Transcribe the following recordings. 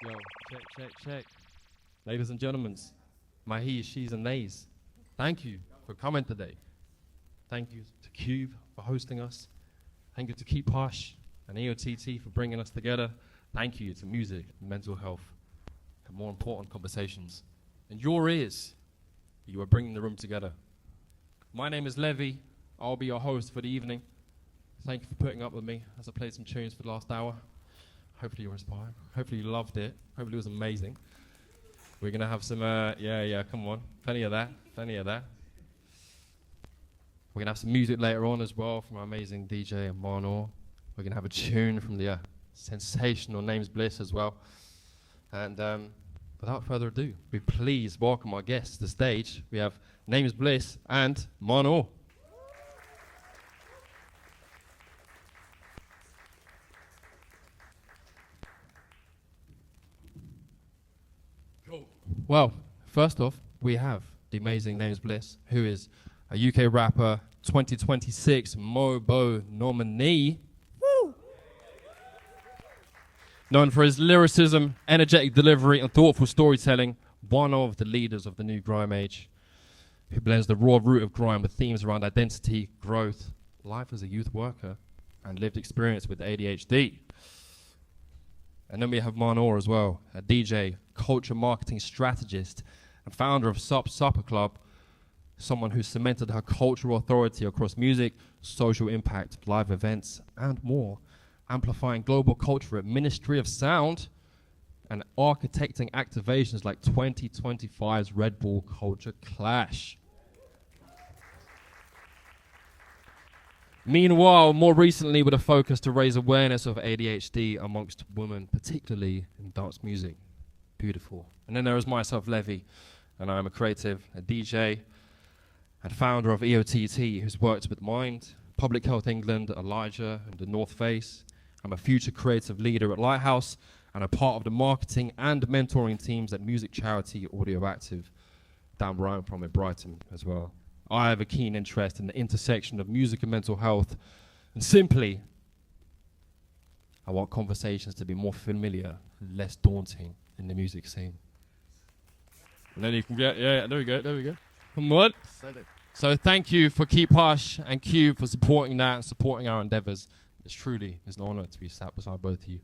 Yo, check. Ladies and gentlemen, my he's, she's, and theys, thank you for coming today. Thank you to Qube for hosting us. Thank you to Keep Hush and eott for bringing us together. Thank you to music, mental health, and more important, conversations. And your ears, you are bringing the room together. My name is Levy. I'll be your host for the evening. Thank you for putting up with me as I played some tunes for the last hour. Hopefully you were inspired. Hopefully you loved it. Hopefully it was amazing. We're going to have some, come on. Plenty of that. We're going to have some music later on as well from our amazing DJ and Mahnoor. We're going to have a tune from the sensational Namesbliss as well. And without further ado, we please welcome our guests to the stage. We have Namesbliss and Mahnoor. Well, first off, we have the amazing Namesbliss, who is a UK rapper, 2026 MOBO nominee. Woo! Known for his lyricism, energetic delivery, and thoughtful storytelling, one of the leaders of the new grime age, who blends the raw root of grime with themes around identity, growth, life as a youth worker, and lived experience with ADHD. And then we have Mahnoor as well, a DJ, culture marketing strategist, and founder of Supper Club, someone who cemented her cultural authority across music, social impact, live events, and more, amplifying global culture at Ministry of Sound and architecting activations like 2025's Red Bull Culture Clash. Meanwhile, more recently with a focus to raise awareness of ADHD amongst women, particularly in dance music. Beautiful. And then there is myself, Levy, and I'm a creative, a DJ, and founder of eott, who's worked with Mind, Public Health England, Elijah, and the North Face. I'm a future creative leader at Lighthouse, and a part of the marketing and mentoring teams at music charity Audioactive, down where I'm from in Brighton as well. I have a keen interest in the intersection of music and mental health, and simply, I want conversations to be more familiar, less daunting in the music scene. And then you can get, there we go. Come on. So thank you for Keep Hush and Qube for supporting that and supporting our endeavors. It's truly an honor to be sat beside both of you.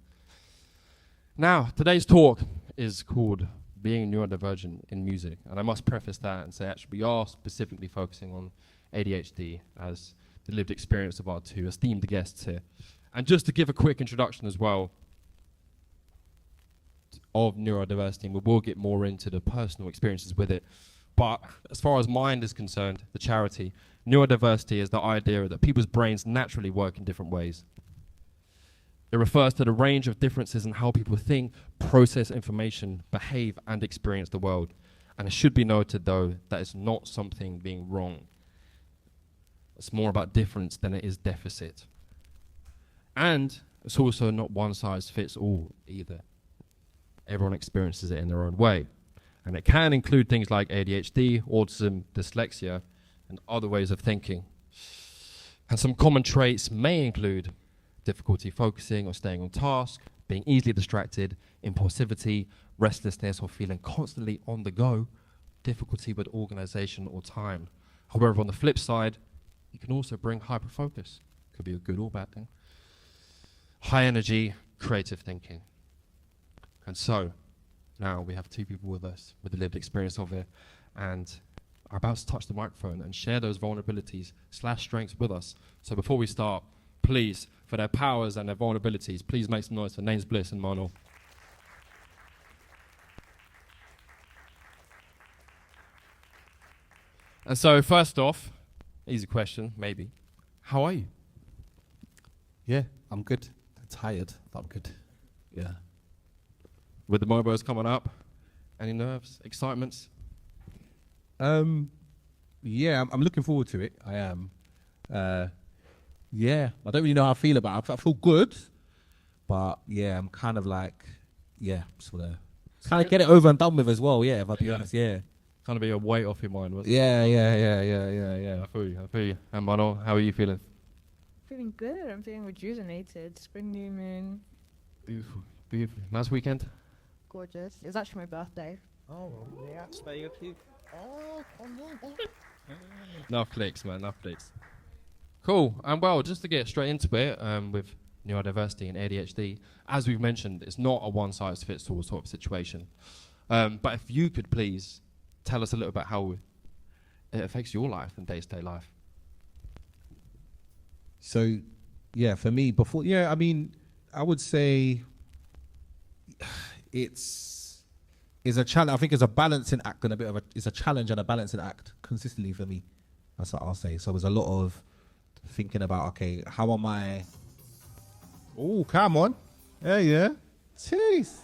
Now, today's talk is called Being Neurodivergent in Music. And I must preface that and say actually we are specifically focusing on ADHD as the lived experience of our two esteemed guests here. And just to give a quick introduction as well of neurodiversity, and we will get more into the personal experiences with it. But as far as Mind is concerned, the charity, neurodiversity is the idea that people's brains naturally work in different ways. It refers to the range of differences in how people think, process information, behave, and experience the world. And it should be noted, though, that it's not something being wrong. It's more about difference than it is deficit. And it's also not one size fits all either. Everyone experiences it in their own way. And it can include things like ADHD, autism, dyslexia, and other ways of thinking. And some common traits may include difficulty focusing or staying on task, being easily distracted, impulsivity, restlessness or feeling constantly on the go, difficulty with organization or time. However, on the flip side, it can also bring hyperfocus. Could be a good or bad thing. High energy, creative thinking. And so, now we have two people with us with the lived experience of it and are about to touch the microphone and share those vulnerabilities / strengths with us. So before we start, please, for their powers and their vulnerabilities, please make some noise for Namesbliss and Mahnoor. And so, first off, easy question, maybe. How are you? Yeah, I'm good. I'm tired, but I'm good. Yeah. With the MOBOs coming up, any nerves, excitements? Yeah, I'm looking forward to it. I am. Yeah, I don't really know how I feel about it. I feel good, but yeah, I'm kind of like, sort of kind of get it over and done with as well. Yeah, if I'll be honest, yeah. Kind of be a weight off your mind, wasn't it? Yeah. I feel you. And Mahnoor, how are you feeling? Feeling good. I'm feeling rejuvenated. Spring, new moon. Beautiful. Nice weekend? gorgeous. It was actually my birthday. Oh, yeah. Stay cute. Enough clicks, man. Enough clicks. Cool. And well, just to get straight into it, with neurodiversity and ADHD, as we've mentioned, it's not a one-size-fits-all sort of situation. But if you could please tell us a little about how it affects your life and day-to-day life. So, yeah, for me, I would say it's a challenge. I think it's a balancing act and it's a challenge and a balancing act consistently for me. That's what I'll say. So there's a lot of thinking about, okay, how am I? Oh, come on. Yeah. Jeez.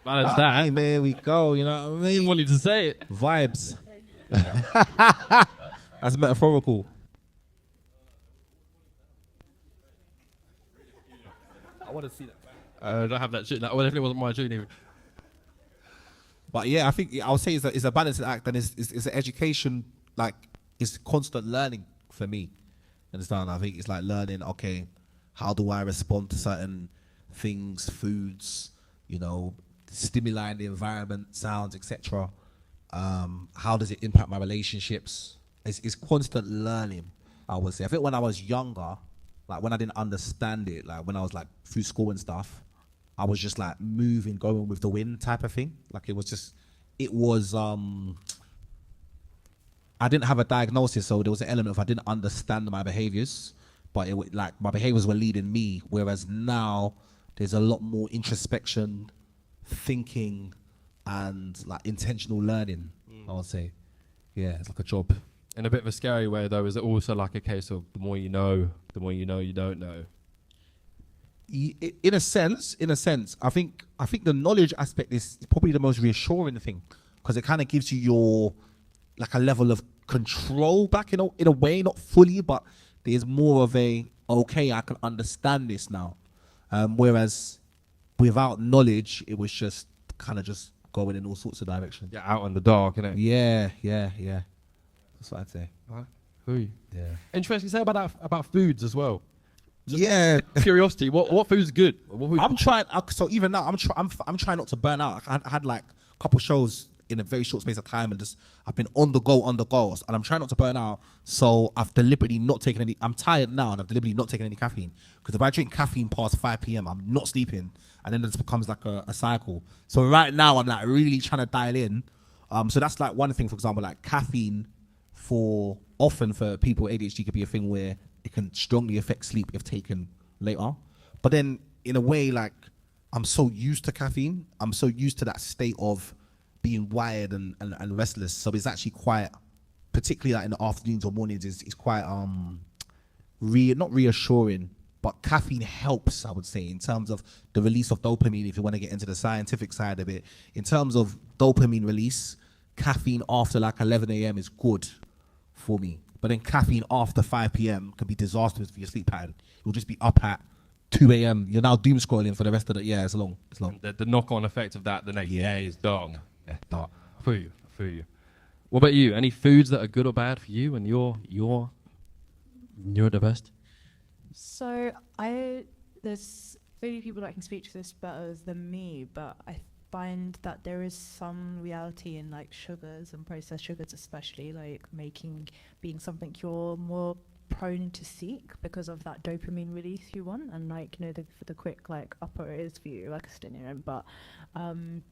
Balance that. There we go. You know what I mean? Wanted to say it. Vibes. That's metaphorical. I want to see that. I don't have that shit. That definitely wasn't my tune either. But yeah, I think I would say it's a balancing act, and it's an education, like it's constant learning for me. Understand? I think it's like learning. Okay, how do I respond to certain things, foods, stimuli in the environment, sounds, etc. How does it impact my relationships? It's constant learning, I would say. I think when I was younger, like when I didn't understand it, like when I was like through school and stuff, I was just like moving, going with the wind type of thing. Like it was I didn't have a diagnosis, so there was an element of I didn't understand my behaviors, but my behaviors were leading me. Whereas now there's a lot more introspection, thinking, and like intentional learning. I would say, yeah, it's like a job. In a bit of a scary way, though, is it also like a case of the more you know you don't know? In a sense, I think the knowledge aspect is probably the most reassuring thing, because it kind of gives you a level of control back in a way, not fully, but there's more of I can understand this now. Whereas without knowledge, it was just kind of just going in all sorts of directions. Yeah, out in the dark, innit? Yeah. That's what I'd say. Who? Yeah. Interesting to say about foods as well. Yeah. Curiosity. What food's good? I'm trying. So even now, I'm trying not to burn out. I had like a couple shows in a very short space of time, and I've been on the go, and I'm trying not to burn out. So I've deliberately not taken any. I'm tired now, and I've deliberately not taken any caffeine, because if I drink caffeine past 5 p.m., I'm not sleeping, and then it becomes like a cycle. So right now, I'm like really trying to dial in. So that's like one thing. For example, like caffeine often for people with ADHD could be a thing where it can strongly affect sleep if taken later. But then in a way, like I'm so used to caffeine, I'm so used to that state of being wired and restless. So it's actually quite, particularly like in the afternoons or mornings, is quite not reassuring, but caffeine helps, I would say, in terms of the release of dopamine. If you want to get into the scientific side of it, in terms of dopamine release, caffeine after like 11 a.m. is good for me. But then caffeine after 5 p.m. can be disastrous for your sleep pattern. You'll just be up at 2 a.m. You're now doom scrolling for the rest of the, it's long. The knock-on effect of that the next day is dark. Yeah, dark. I feel you. What about you? Any foods that are good or bad for you and your neurodiversity? So there's very few people that can speak to this better than me, but I find that there is some reality in like sugars and processed sugars, especially like being something you're more prone to seek because of that dopamine release you want, and like the quick like upper is for you like a stimulant, but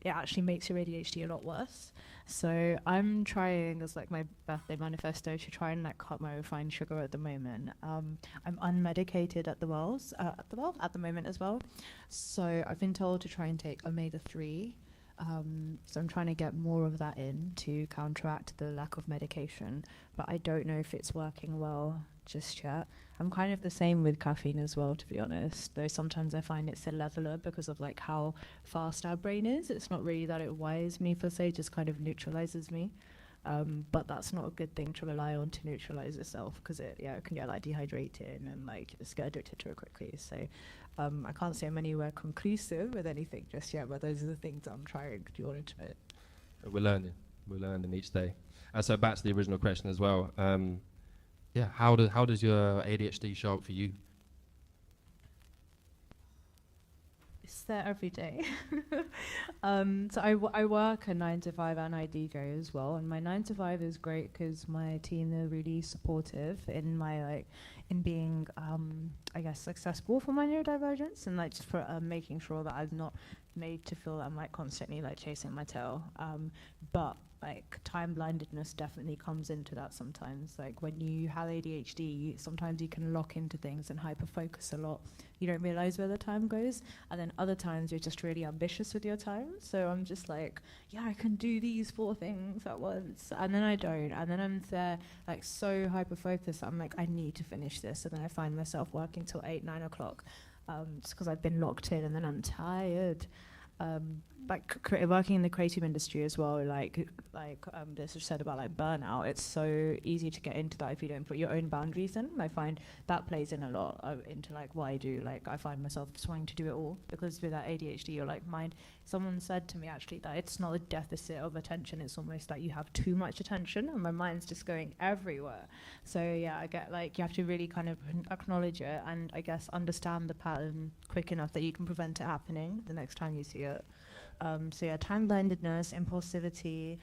it actually makes your ADHD a lot worse. So I'm trying as like my birthday manifesto to try and like cut my refined sugar at the moment. I'm unmedicated at the moment as well, so I've been told to try and take omega-3. So I'm trying to get more of that in to counteract the lack of medication, but I don't know if it's working well just yet. I'm kind of the same with caffeine as well, to be honest, though sometimes I find it's a leveler because of like how fast our brain is. It's not really that it wires me per se, it just kind of neutralizes me. But that's not a good thing to rely on to neutralize yourself, because it can get like dehydrated and like just get addicted to it quickly. So I can't say I'm anywhere conclusive with anything just yet, but those are the things I'm trying to do into it. We're learning each day. And so back to the original question as well. How does your ADHD show up for you? It's there every day. So I work a 9 to 5 and I do go as well. And my 9 to 5 is great because my team are really supportive in my in being I guess successful for my neurodivergence, and just for making sure that I'm not made to feel that I'm constantly chasing my tail. But time blindedness definitely comes into that sometimes. When you have ADHD, sometimes you can lock into things and hyper focus a lot. You don't realize where the time goes, and then other times you're just really ambitious with your time. So I'm just yeah, I can do these 4 things at once, and then I don't, and then I'm there so hyper focused. I'm I need to finish this, and then I find myself working till 8, 9 o'clock, just because I've been locked in, and then I'm tired. Working in the creative industry as well, this was said about burnout, it's so easy to get into that if you don't put your own boundaries in. I find that plays in a lot into what I do. I find myself just wanting to do it all, because with that ADHD, you're mind. Someone said to me actually that it's not a deficit of attention, it's almost you have too much attention, and my mind's just going everywhere. So yeah, I get you have to really kind of acknowledge it, and I guess understand the pattern quick enough that you can prevent it happening the next time you see it. So yeah, time blindedness, impulsivity,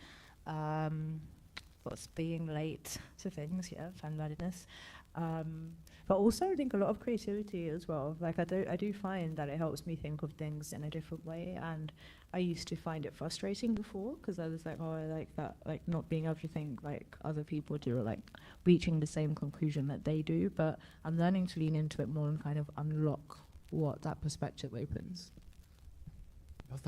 what's being late to things, yeah, time blindedness. But also I think a lot of creativity as well. I do find that it helps me think of things in a different way, and I used to find it frustrating before, because I was oh, I like that, not being able to think other people do, or reaching the same conclusion that they do. But I'm learning to lean into it more and kind of unlock what that perspective opens. Love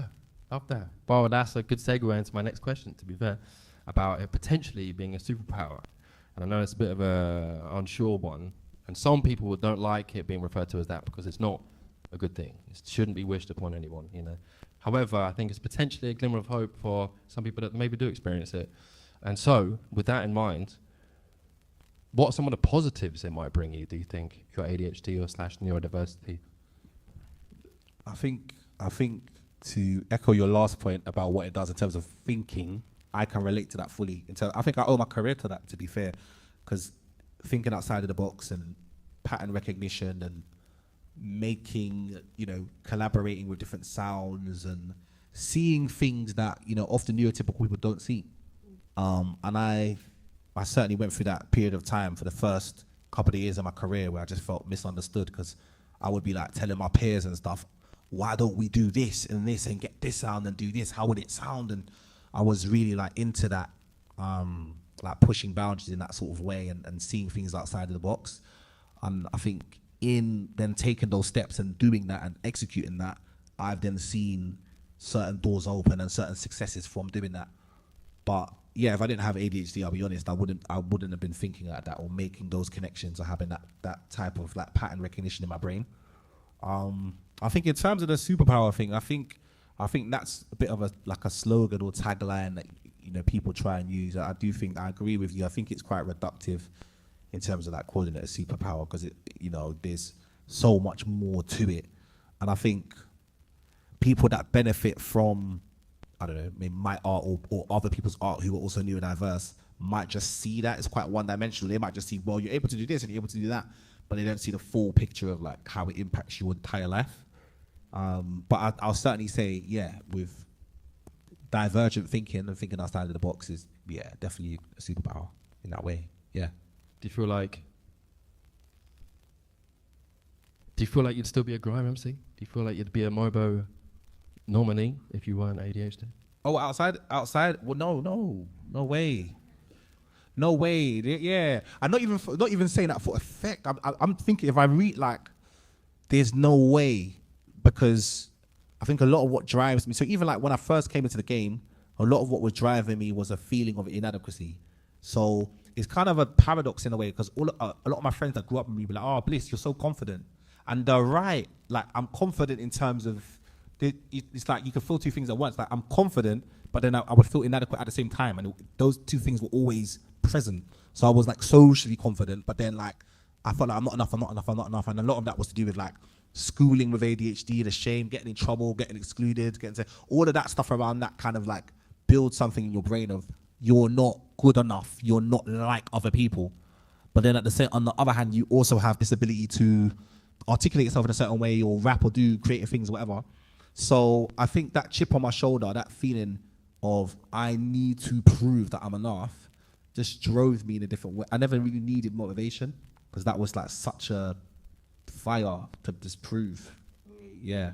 that. Well, that's a good segue into my next question, to be fair, about it potentially being a superpower. And I know it's a bit of a unsure one, and some people don't like it being referred to as that because it's not a good thing. It shouldn't be wished upon anyone, However, I think it's potentially a glimmer of hope for some people that maybe do experience it. And so, with that in mind, what are some of the positives it might bring you, do you think, your ADHD or / neurodiversity? I think to echo your last point about what it does in terms of thinking, I can relate to that fully. I think I owe my career to that, to be fair, because thinking outside of the box and pattern recognition and making, collaborating with different sounds and seeing things that, often neurotypical people don't see. And I certainly went through that period of time for the first couple of years of my career where I just felt misunderstood, because I would be telling my peers and stuff, why don't we do this and get this sound and do this? How would it sound? And I was really into that, pushing boundaries in that sort of way and seeing things outside of the box. And I think in then taking those steps and doing that and executing that, I've then seen certain doors open and certain successes from doing that. But yeah, if I didn't have ADHD, I'll be honest, I wouldn't have been thinking like that or making those connections or having that type of pattern recognition in my brain. I think in terms of the superpower thing, I think that's a bit of a slogan or tagline that people try and use. I do think I agree with you. I think it's quite reductive in terms of calling it a superpower, because there's so much more to it. And I think people that benefit from, I don't know, maybe my art or other people's art who are also neurodiverse might just see that it's quite one-dimensional. They might just see, well, you're able to do this and you're able to do that, but they don't see the full picture of how it impacts your entire life. But I'll certainly say, yeah, with divergent thinking and thinking outside of the box is, yeah, definitely a superpower in that way. Yeah. Do you feel like you'd still be a grime MC? Do you feel like you'd be a Mobo nominee if you weren't ADHD? Oh, outside? Well, no way. No way. Yeah. I'm not even saying that for effect. I'm thinking if I read there's no way, because I think a lot of what drives me. So even when I first came into the game, a lot of what was driving me was a feeling of inadequacy. So it's kind of a paradox in a way, because a lot of my friends that grew up with me be like, "Oh, Bliss, you're so confident," and they're right. I'm confident in terms of it's you can feel two things at once. I'm confident, but then I would feel inadequate at the same time, and those two things were always present. So I was socially confident, but then I felt I'm not enough, and a lot of that was to do with schooling with ADHD, the shame, getting in trouble, getting excluded, all of that stuff around that kind of build something in your brain of you're not good enough, you're not like other people. But then on the other hand, you also have this ability to articulate yourself in a certain way or rap or do creative things or whatever. So I think that chip on my shoulder, that feeling of I need to prove that I'm enough, just drove me in a different way. I never really needed motivation because that was like such a fire to just prove. Yeah,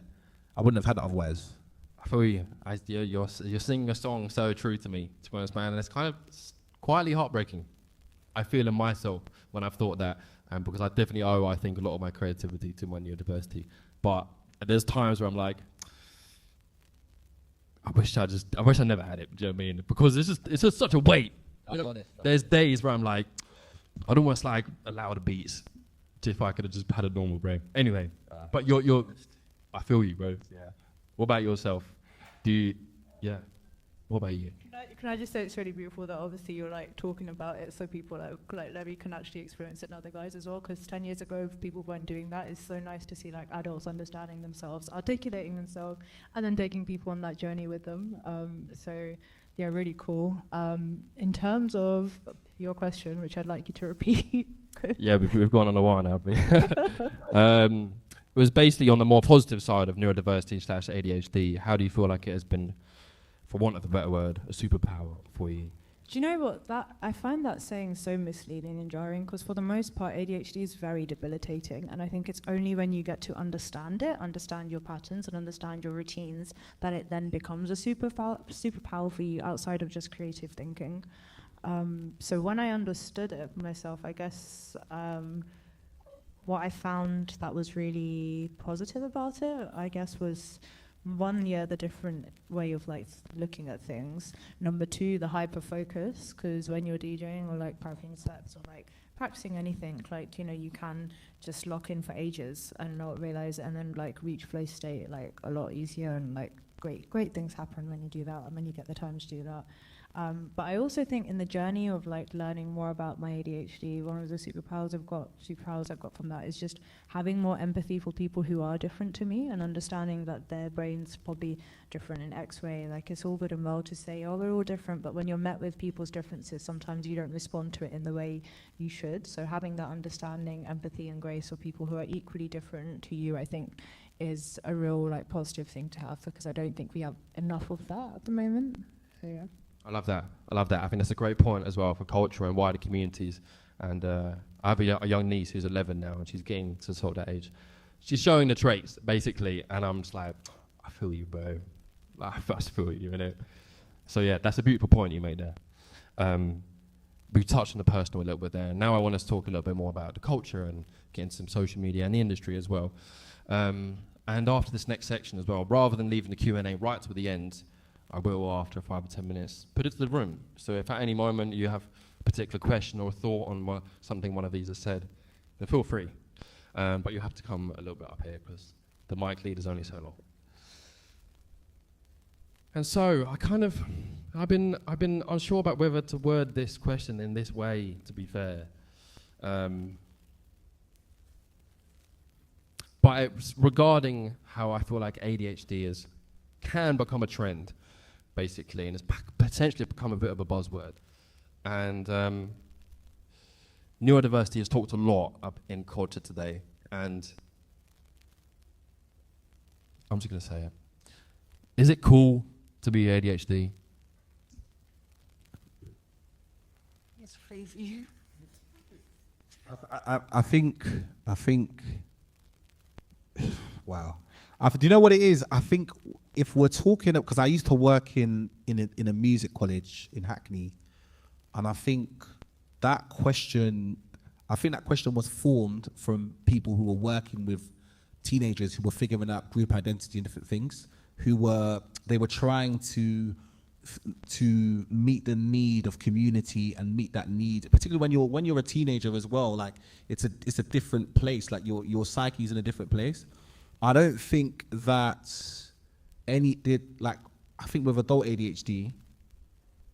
I wouldn't have had it otherwise. I feel you. You're singing a song so true to me, to be honest, man. And it's kind of quietly heartbreaking. I feel in myself when I've thought that, and because I definitely owe, I think, a lot of my creativity to my neurodiversity. But there's times where I'm like, I wish I never had it. Do you know what I mean? Because it's just such a weight. You know, there's days where I'm like, I'd almost like allow the beats if I could have just had a normal brain. Anyway, but you're, I feel you, bro. Yeah. What about yourself? Yeah. What about you? Can I just say it's really beautiful that obviously you're like talking about it so people like Levy can actually experience it and other guys as well, because 10 years ago if people weren't doing that, it's so nice to see like adults understanding themselves, articulating themselves, and then taking people on that journey with them. So yeah, really cool. In terms of your question, which I'd like you to repeat. Yeah, we've gone on a while now. It was basically on the more positive side of neurodiversity/ADHD. How do you feel like it has been, for want of a better word, a superpower for you? Do you know what? I find that saying so misleading and jarring, because for the most part, ADHD is very debilitating, and I think it's only when you get to understand it, understand your patterns, and understand your routines, that it then becomes a superpower for you outside of just creative thinking. So when I understood it myself, I guess what I found that was really positive about it, I guess, was the different way of like looking at things. Number 2, the hyper focus, because when you're DJing or like practicing sets or like practicing anything, like, you know, you can just lock in for ages and not realize it, and then like reach flow state like a lot easier, and like great things happen when you do that and when you get the time to do that. But I also think in the journey of like learning more about my ADHD, one of the superpowers I've got from that is just having more empathy for people who are different to me, and understanding that their brain's probably different in X way. Like, it's all good and well to say, oh, we're all different, but when you're met with people's differences, sometimes you don't respond to it in the way you should. So having that understanding, empathy, and grace for people who are equally different to you, I think, is a real like positive thing to have, because I don't think we have enough of that at the moment. So yeah. I love that. I think that's a great point as well for culture and wider communities. And I have a young niece who's 11 now, and she's getting to sort of that age. She's showing the traits, basically, and I'm just like, I feel you, bro. I just feel you, innit? So yeah, that's a beautiful point you made there. We touched on the personal a little bit there, and now I want us to talk a little bit more about the culture and get into some social media and the industry as well. And after this next section as well, rather than leaving the Q&A right to the end, I will, after 5 or 10 minutes, put it to the room. So if at any moment you have a particular question or a thought on something one of these has said, then feel free. But you have to come a little bit up here, because the mic lead is only so long. And so I've been unsure about whether to word this question in this way, to be fair. But it's regarding how I feel like ADHD can become a trend, basically, and it's potentially become a bit of a buzzword. And neurodiversity is talked a lot up in culture today, and I'm just going to say it. Is it cool to be ADHD? Yes, please. I think wow. Do you know what it is? I think if we're talking, because I used to work in a music college in Hackney, and I think that question was formed from people who were working with teenagers who were figuring out group identity and different things, they were trying to meet the need of community and meet that need, particularly when you're a teenager as well. Like, it's a different place. Like, your psyche's in a different place. I don't think that I think with adult ADHD,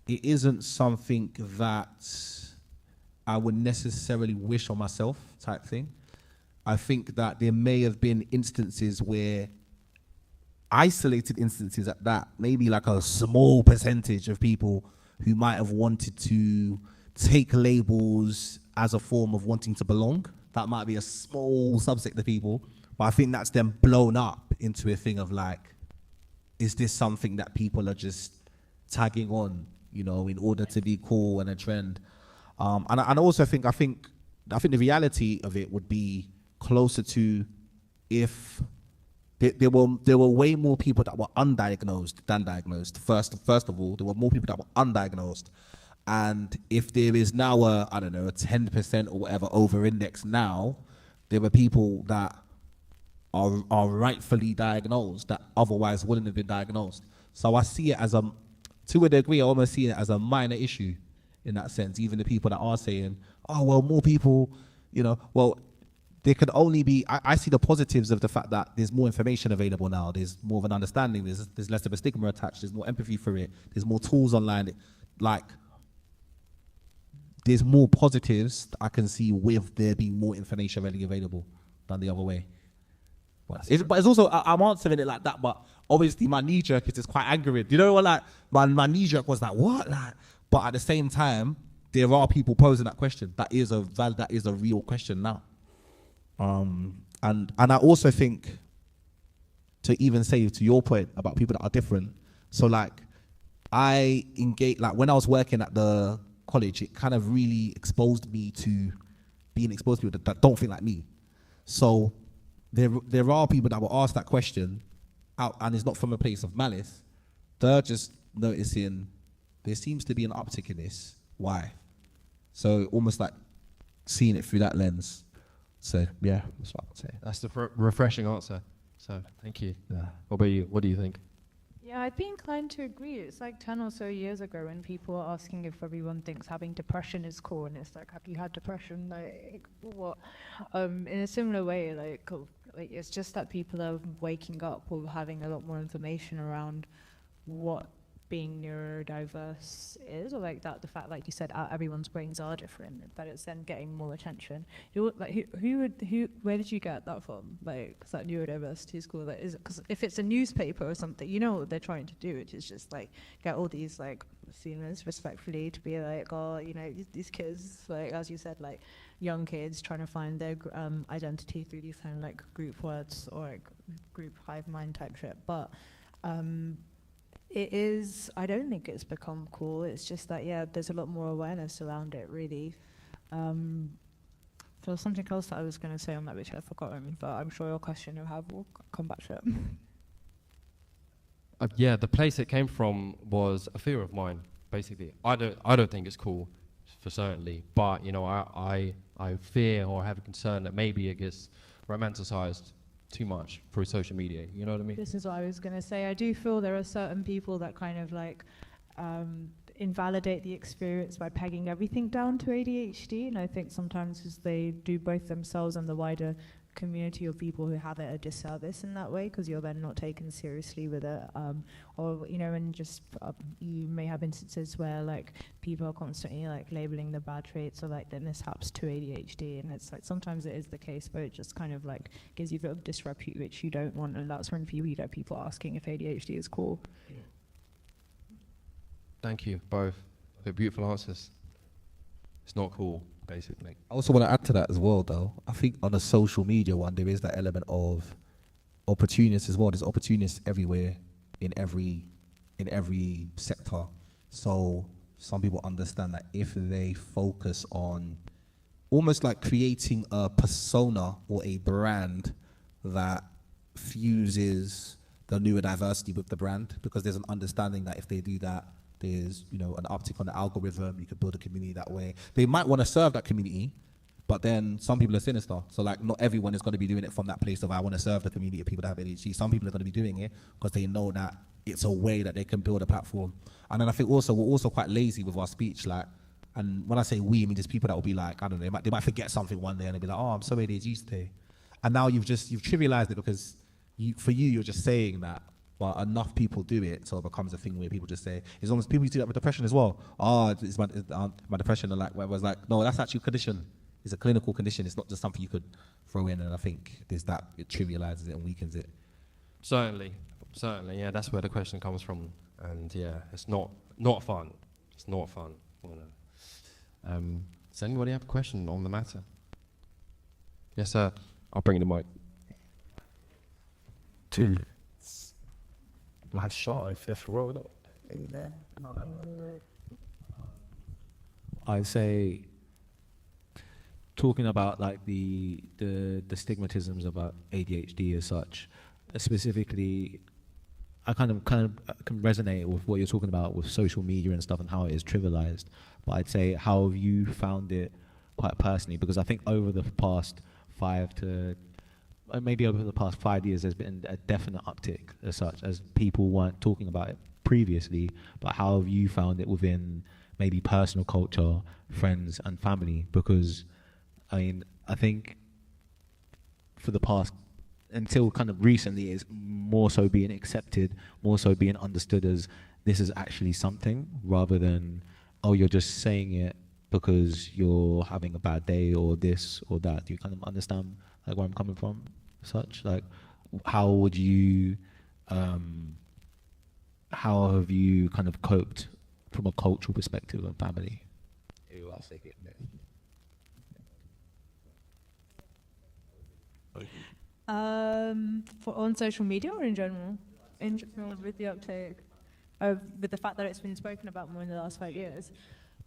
it isn't something that I would necessarily wish on myself, type thing. I think that there may have been instances where, isolated instances at that, maybe like a small percentage of people who might have wanted to take labels as a form of wanting to belong. That might be a small subset of people. But I think that's then blown up into a thing of like, is this something that people are just tagging on, you know, in order to be cool and a trend? And I also think the reality of it would be closer to if there were way more people that were undiagnosed than diagnosed. First of all, there were more people that were undiagnosed. And if there is now a 10% or whatever over index now, there were people that are rightfully diagnosed that otherwise wouldn't have been diagnosed. So I see it as to a degree, I almost see it as a minor issue in that sense. Even the people that are saying, oh, well, more people, you know, well, there could only be, I see the positives of the fact that there's more information available now. There's more of an understanding. There's less of a stigma attached. There's more empathy for it. There's more tools online. Like, there's more positives I can see with there being more information readily available than the other way. But it's also, I'm answering it like that, but obviously my knee jerk is just quite angry. You know what, like, my knee jerk was like, what? Like, but at the same time, there are people posing that question. That is a real question now. And I also think, to even say to your point about people that are different, so like I engage, like when I was working at the college, it kind of really exposed me to being exposed to people that don't think like me. So there are people that will ask that question out, and it's not from a place of malice. They're just noticing there seems to be an uptick in this. Why? So almost like seeing it through that lens. So yeah, that's what I would say. That's the refreshing answer. So thank you. Yeah. What about you? What do you think? Yeah, I'd be inclined to agree. It's like 10 or so years ago when people were asking if everyone thinks having depression is cool, and it's like, have you had depression? Like, what? In a similar way, like it's just that people are waking up or having a lot more information around what being neurodiverse is, or like that, the fact, like you said, everyone's brains are different, but it's then getting more attention. Like, where did you get that from? Like, 'cause that neurodiversity is cool. Like, is it, 'cause if it's a newspaper or something, you know what they're trying to do, which is just like get all these like seniors respectfully to be like, oh, you know, these kids, like as you said, like young kids trying to find their identity through these kind of like group words or like group hive mind type shit. But it is, I don't think it's become cool. It's just that, yeah, there's a lot more awareness around it, really. There was something else that I was going to say on that, which I've forgotten, but I'm sure your question will come back to it. Yeah, the place it came from was a fear of mine, basically. I don't think it's cool, for certainly, but, you know, I fear or have a concern that maybe it gets romanticized too much through social media, you know what I mean? This is what I was going to say. I do feel there are certain people that kind of like invalidate the experience by pegging everything down to ADHD, and I think sometimes they do both themselves and the wider community of people who have it a disservice in that way, because you're then not taken seriously with it, or you know, and just you may have instances where like people are constantly like labeling the bad traits or like the mishaps to ADHD, and it's like sometimes it is the case, but it just kind of like gives you a bit of disrepute which you don't want, and that's when you get people asking if ADHD is cool. Thank you both. They're beautiful answers. It's not cool, basically. I also want to add to that as well, though. I think on the social media one, there is that element of opportunists as well. There's opportunists everywhere in every sector. So some people understand that if they focus on almost like creating a persona or a brand that fuses the neurodiversity with the brand, because there's an understanding that if they do that, there's, you know, an uptick on the algorithm. You could build a community that way. They might want to serve that community, but then some people are sinister. So like not everyone is going to be doing it from that place of I want to serve the community of people that have ADHD. Some people are going to be doing it because they know that it's a way that they can build a platform. And then I think also we're also quite lazy with our speech. Like, and when I say we, I mean there's people that will be like, I don't know, they might forget something one day and they'll be like, oh, I'm so ADHD today. And now you've trivialized it because you're just saying that. But enough people do it, so it becomes a thing where people just say, as long as people do that with depression as well. Oh, it's my depression, and like, where it was like, no, that's actually a condition. It's a clinical condition. It's not just something you could throw in. And I think there's that, it trivializes it and weakens it. Certainly, yeah, that's where the question comes from. And yeah, it's not fun. It's not fun. You know. Does anybody have a question on the matter? Yes, sir. I'll bring the mic. My shot in fifth row though. I'd say talking about like the stigmatisms about ADHD as such, specifically, I kind of can resonate with what you're talking about with social media and stuff and how it is trivialized. But I'd say, how have you found it quite personally? Because I think over the past 5 years, there's been a definite uptick as such, as people weren't talking about it previously. But how have you found it within maybe personal culture, friends and family? Because I mean, I think for the past, until kind of recently, it's more so being accepted, more so being understood as this is actually something, rather than, oh, you're just saying it because you're having a bad day or this or that. Do you kind of understand like where I'm coming from? Such like, how would you, how have you kind of coped from a cultural perspective and family? I'll take it. For on social media or in general? In general, with the uptake, with the fact that it's been spoken about more in the last 5 years.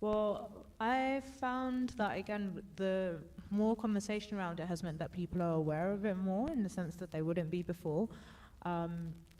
Well, I found that again, the more conversation around it has meant that people are aware of it more, in the sense that they wouldn't be before.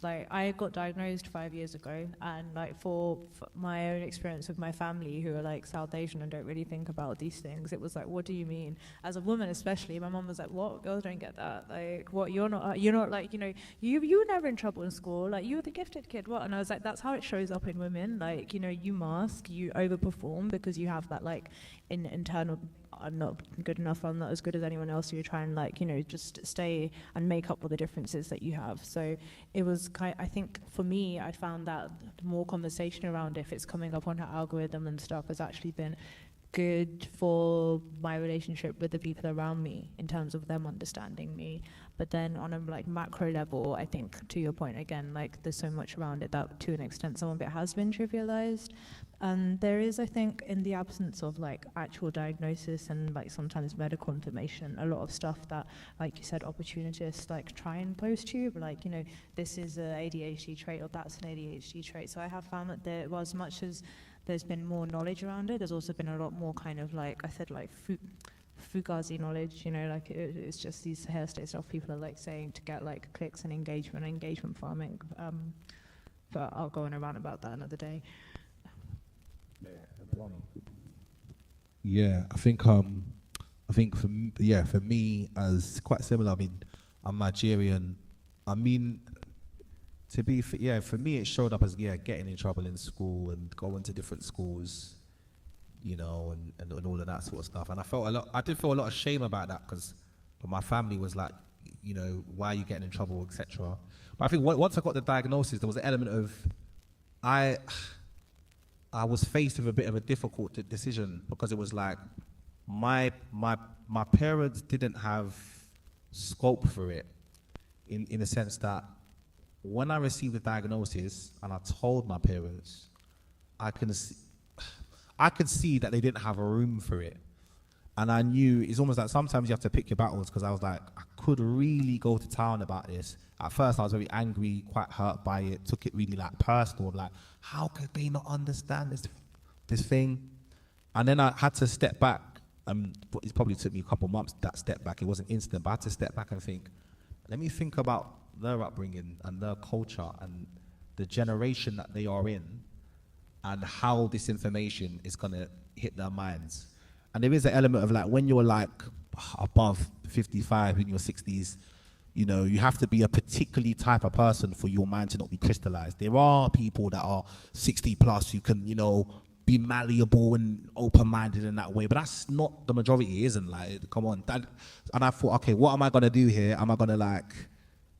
Like, I got diagnosed 5 years ago, and like for my own experience with my family, who are like South Asian and don't really think about these things, it was like, what do you mean? As a woman especially, my mom was like, what? Girls don't get that. Like, what, you're not like, you know, you were never in trouble in school, like, you were the gifted kid, what? And I was like, that's how it shows up in women. Like, you know, you mask, you overperform because you have that like internal, I'm not good enough, I'm not as good as anyone else, so you try and like, you know, just stay and make up for the differences that you have. So it was I think for me, I found that more conversation around if it's coming up on her algorithm and stuff has actually been good for my relationship with the people around me in terms of them understanding me. But then on a like macro level, I think to your point again, like there's so much around it that to an extent some of it has been trivialized. And there is, I think, in the absence of like actual diagnosis and like sometimes medical information, a lot of stuff that, like you said, opportunists like try and post to you, but like, you know, this is an ADHD trait or that's an ADHD trait. So I have found that there was, as much as there's been more knowledge around it, there's also been a lot more kind of like, I said, like fugazi knowledge, you know, like it's just these hairstyle stuff people are like saying to get like clicks and engagement farming. But I'll go on around about that another day. Yeah, I think for me, as quite similar. I mean, I'm Nigerian. I mean, for me, it showed up as getting in trouble in school and going to different schools, you know, and all of that sort of stuff. And I did feel a lot of shame about that, because my family was like, you know, why are you getting in trouble, etc. But I think once I got the diagnosis, there was an element of I was faced with a bit of a difficult decision, because it was like my parents didn't have scope for it, in the sense that when I received the diagnosis and I told my parents, I could see that they didn't have a room for it. And I knew it's almost like sometimes you have to pick your battles, because I was like, I could really go to town about this. At first I was very angry, quite hurt by it, took it really like personal, like, how could they not understand this thing? And then I had to step back. It probably took me a couple of months, that step back. It wasn't instant, but I had to step back and think, let me think about their upbringing and their culture and the generation that they are in, and how this information is going to hit their minds. And there is an element of like, when you're like above 55, in your 60s, you know, you have to be a particularly type of person for your mind to not be crystallized. There are people that are 60 plus who can, you know, be malleable and open-minded in that way, but that's not the majority, isn't like, come on. And I thought, okay, what am I going to do here? Am I going to like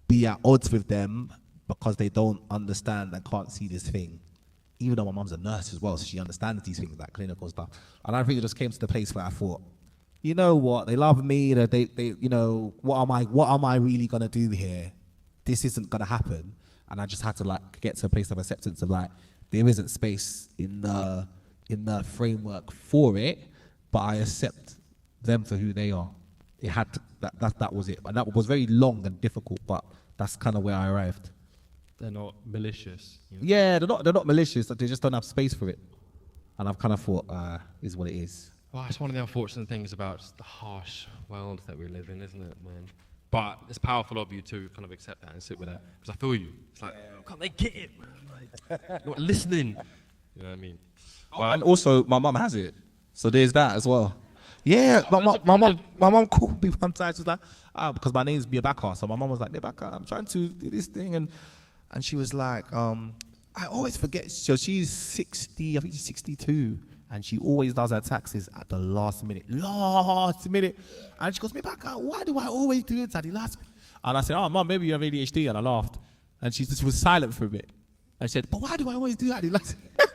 be at odds with them because they don't understand and can't see this thing? Even though my mum's a nurse as well, so she understands these things, like clinical stuff. And I think it just came to the place where I thought, you know what, they love me, they you know, what am I really gonna do here? This isn't gonna happen. And I just had to like get to a place of acceptance of like, there isn't space in the framework for it, but I accept them for who they are. It had to, that was it. And that was very long and difficult, but that's kind of where I arrived. They're not malicious. You know? Yeah, they're not malicious. They just don't have space for it. And I've kind of thought, is what it is. Well, it's one of the unfortunate things about just the harsh world that we live in, isn't it, man? But it's powerful of you to kind of accept that and sit with that. Because I feel you. It's like, can't they get it, man? Like, you're not listening. You know what I mean? Well, And also, my mum has it. So there's that as well. Yeah, my mum called me one time. She was like, because my name's Biabaka. So my mum was like, Biabaka, I'm trying to do this thing. And she was like, I always forget. So she's 60, I think she's 62. And she always does her taxes at the last minute. And she goes, Biabaka, why do I always do it at the last minute? And I said, oh, mum, maybe you have ADHD. And I laughed. And she just was silent for a bit. And she said, but why do I always do that at the last minute?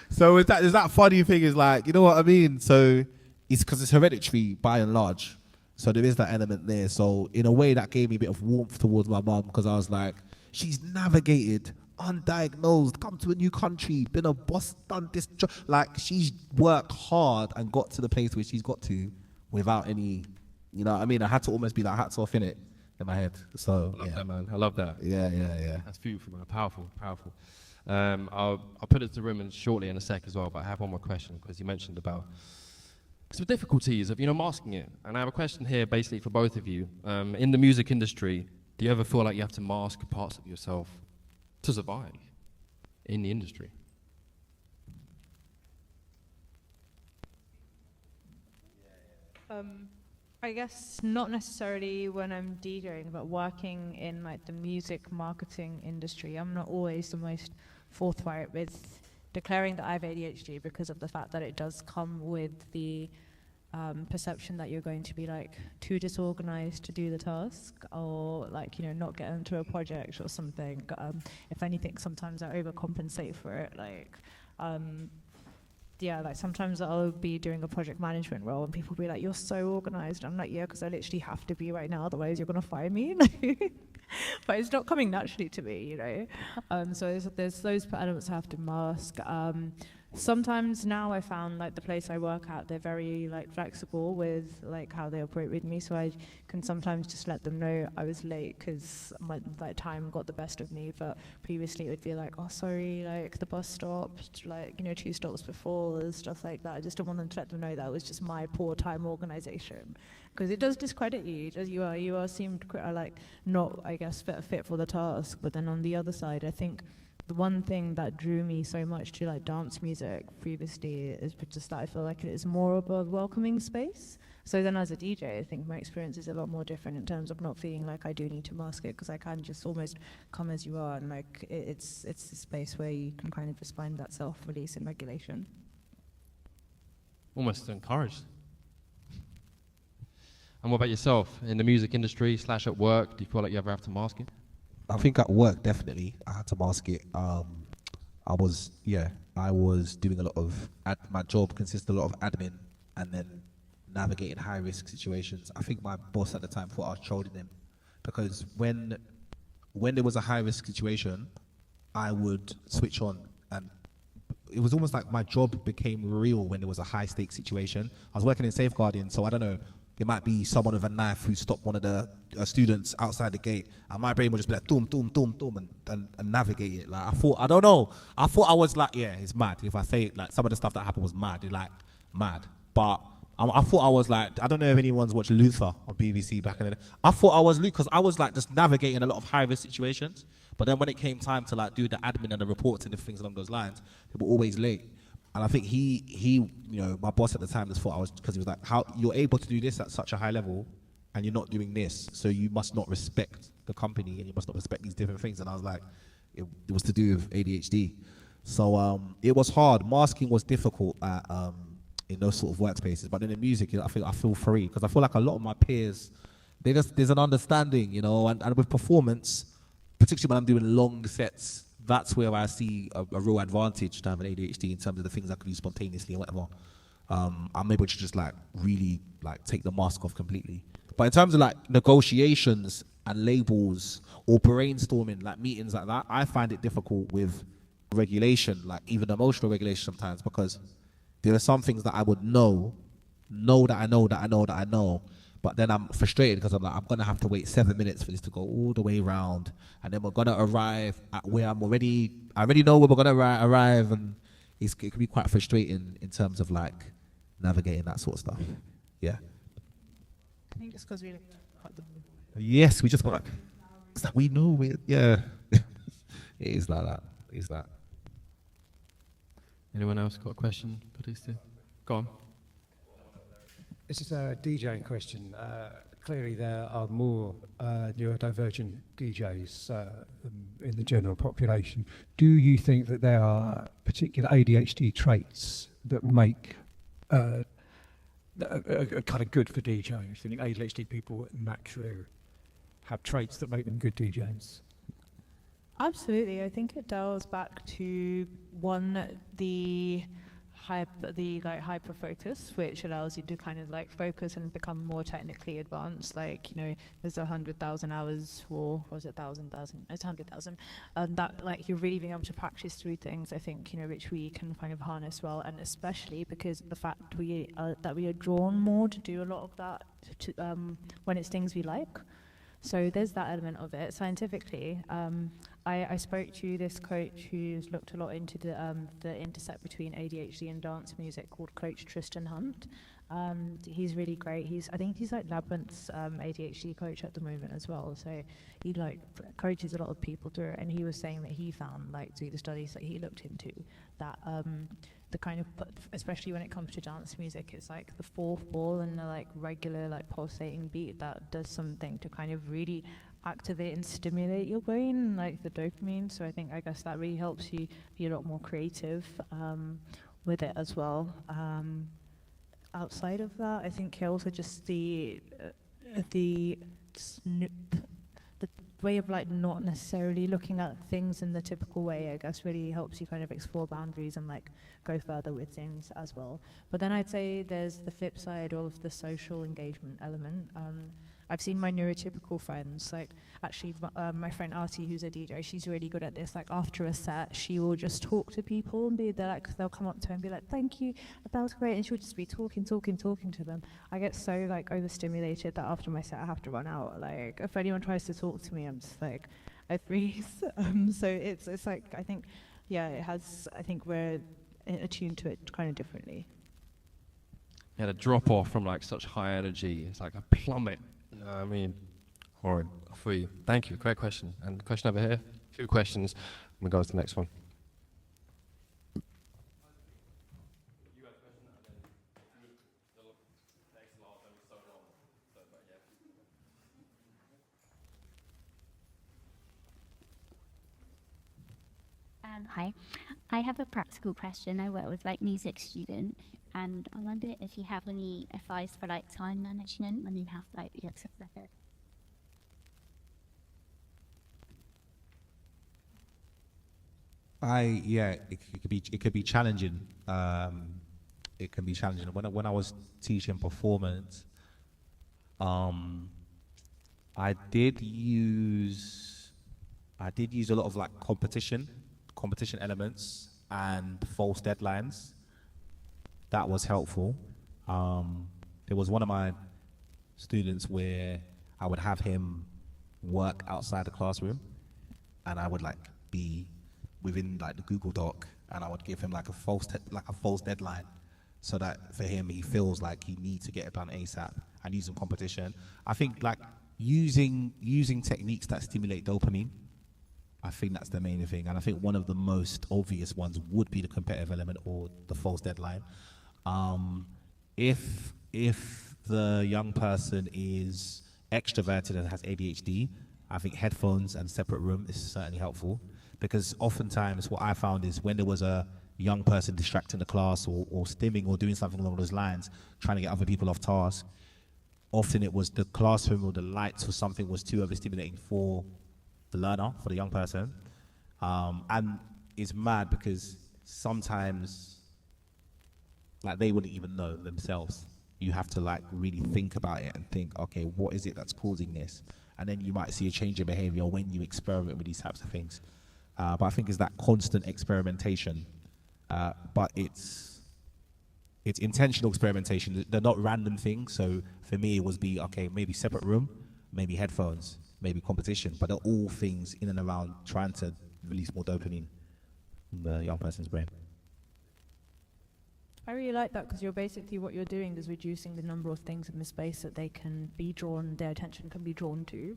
So there's that funny thing is like, you know what I mean? So it's because it's hereditary by and large. So there is that element there. So in a way that gave me a bit of warmth towards my mum because I was like, she's navigated, undiagnosed, come to a new country, been a boss, done this job. Like she's worked hard and got to the place where she's got to without any, you know what I mean? I had to almost be like hats off in it in my head. So I love that, man. I love that. Yeah. That's beautiful, man. Powerful. I'll put it to Ruben shortly in a sec as well, but I have one more question because you mentioned about some difficulties of, masking it. And I have a question here basically for both of you. In the music industry, do you ever feel like you have to mask parts of yourself to survive in the industry? I guess not necessarily when I'm DJing, but working in like the music marketing industry, I'm not always the most forthright with declaring that I have ADHD because of the fact that it does come with the perception that you're going to be like too disorganized to do the task or like, not get into a project or something. If anything, sometimes I overcompensate for it. Like sometimes I'll be doing a project management role and people will be like, you're so organized. I'm like, yeah, because I literally have to be right now, otherwise you're going to fire me. But it's not coming naturally to me, So there's those elements I have to mask. Sometimes now I found like the place I work at, they're very like flexible with like how they operate with me. So I can sometimes just let them know I was late because my time got the best of me. But previously it would be like, oh, sorry, like the bus stopped, 2 stops before and stuff like that. I just don't want them to let them know that it was just my poor time organization. Because it does discredit you. You are seemed like not, I guess, fit for the task. But then on the other side, I think the one thing that drew me so much to like dance music previously is just that I feel like it is more of a welcoming space. So then as a DJ, I think my experience is a lot more different in terms of not feeling like I do need to mask it because I can just almost come as you are and like it's a space where you can kind of just find that self-release and regulation. Almost encouraged. And what about yourself? In the music industry / at work, do you feel like you ever have to mask it? I think at work, definitely, I had to mask it. I was doing a lot of, my job consisted a lot of admin and then navigating high risk situations. I think my boss at the time thought I was trolling him because when there was a high risk situation, I would switch on and it was almost like my job became real when there was a high stakes situation. I was working in safeguarding, so I don't know, it might be someone with a knife who stopped one of the students outside the gate, and my brain would just be like, doom, and navigate it. Like, I thought I was like, yeah, it's mad. If I say it, like, some of the stuff that happened was mad, mad. But I thought I was like, I don't know if anyone's watched Luther on BBC back in the day. I thought I was Luke, because I was like just navigating a lot of high-risk situations. But then when it came time to like do the admin and the reports and the things along those lines, they were always late. And I think he, my boss at the time just thought I was, because he was like, how you're able to do this at such a high level and you're not doing this, so you must not respect the company and you must not respect these different things. And I was like, it was to do with ADHD. So it was hard. Masking was difficult at, in those sort of workspaces. But in the music, I feel free, because I feel like a lot of my peers, there's an understanding, and with performance, particularly when I'm doing long sets, that's where I see a real advantage to have an ADHD in terms of the things I can do spontaneously or whatever. I'm able to just like really like take the mask off completely. But in terms of like negotiations and labels or brainstorming, like meetings like that, I find it difficult with regulation, like even emotional regulation sometimes, because there are some things that I would know that I know, but But then I'm frustrated because I'm like, I'm gonna have to wait 7 minutes for this to go all the way round, and then we're gonna arrive at where I already know where we're gonna arrive, and it can be quite frustrating in terms of like navigating that sort of stuff. Yeah. I think it's because we Yes, we just got like, it's like we know we, yeah. It is like that. It is that. Anyone else got a question? Please do. Go on. This is a DJing question. Clearly, there are more neurodivergent DJs in the general population. Do you think that there are particular ADHD traits that make are kind of good for DJing? Do you think ADHD people naturally have traits that make them good DJs? Absolutely. I think it delves back to the hyper focus, which allows you to kind of like focus and become more technically advanced. Like, you know, there's 100,000 hours, or was it 1,000? It's 100,000. That like you're really being able to practice through things, I think, you know, which we can kind of harness well, and especially because of the fact that we are drawn more to do a lot of that when it's things we like. So there's that element of it. Scientifically, I spoke to this coach who's looked a lot into the intersect between ADHD and dance music, called Coach Tristan Hunt. He's really great. I think he's like Labyrinth's ADHD coach at the moment as well. So he like coaches a lot of people through it. And he was saying that he found, like through the studies that he looked into, that the kind of, especially when it comes to dance music, it's like the fourth ball and the like regular like pulsating beat that does something to kind of really activate and stimulate your brain, like the dopamine. So I guess that really helps you be a lot more creative with it as well. Outside of that, I think also just the way of like not necessarily looking at things in the typical way, I guess, really helps you kind of explore boundaries and like go further with things as well. But then I'd say there's the flip side of the social engagement element. I've seen my neurotypical friends, like actually my friend Artie, who's a DJ, she's really good at this. Like after a set, she will just talk to people and they'll come up to her and be like, "Thank you, that was great," and she'll just be talking to them. I get so like overstimulated that after my set I have to run out. Like if anyone tries to talk to me, I'm just like, I freeze. So it's like, I think, yeah, it has. I think we're attuned to it kind of differently. Yeah, the drop off from like such high energy, it's like a plummet. You know what I mean? Horrid for you. Thank you. Great question. And question over here. 2 questions. We'll go to the next one. Hi, I have a practical question. I work with like music students, and I wonder if you have any advice for like time management when you have like the extracurricular. It could be challenging. It can be challenging. When I was teaching performance, I did use a lot of like competition elements and false deadlines. That was helpful. There was one of my students where I would have him work outside the classroom, and I would like be within like the Google Doc, and I would give him like a false deadline, so that for him he feels like he needs to get it done ASAP, and using competition. I think like using techniques that stimulate dopamine. I think that's the main thing, and I think one of the most obvious ones would be the competitive element or the false deadline. If the young person is extroverted and has ADHD, I think headphones and separate room is certainly helpful, because oftentimes what I found is when there was a young person distracting the class or stimming or doing something along those lines, trying to get other people off task, often it was the classroom or the lights or something was too overstimulating for the learner, for the young person. And it's mad because sometimes like they wouldn't even know themselves. You have to like really think about it and think, okay, what is it that's causing this? And then you might see a change in behavior when you experiment with these types of things. But I think it's that constant experimentation. But it's it's intentional experimentation. They're not random things. So for me, it was okay, maybe separate room, maybe headphones, maybe competition, but they're all things in and around trying to release more dopamine in the young person's brain. I really like that because what you're doing is reducing the number of things in the space that they can be drawn, their attention can be drawn to.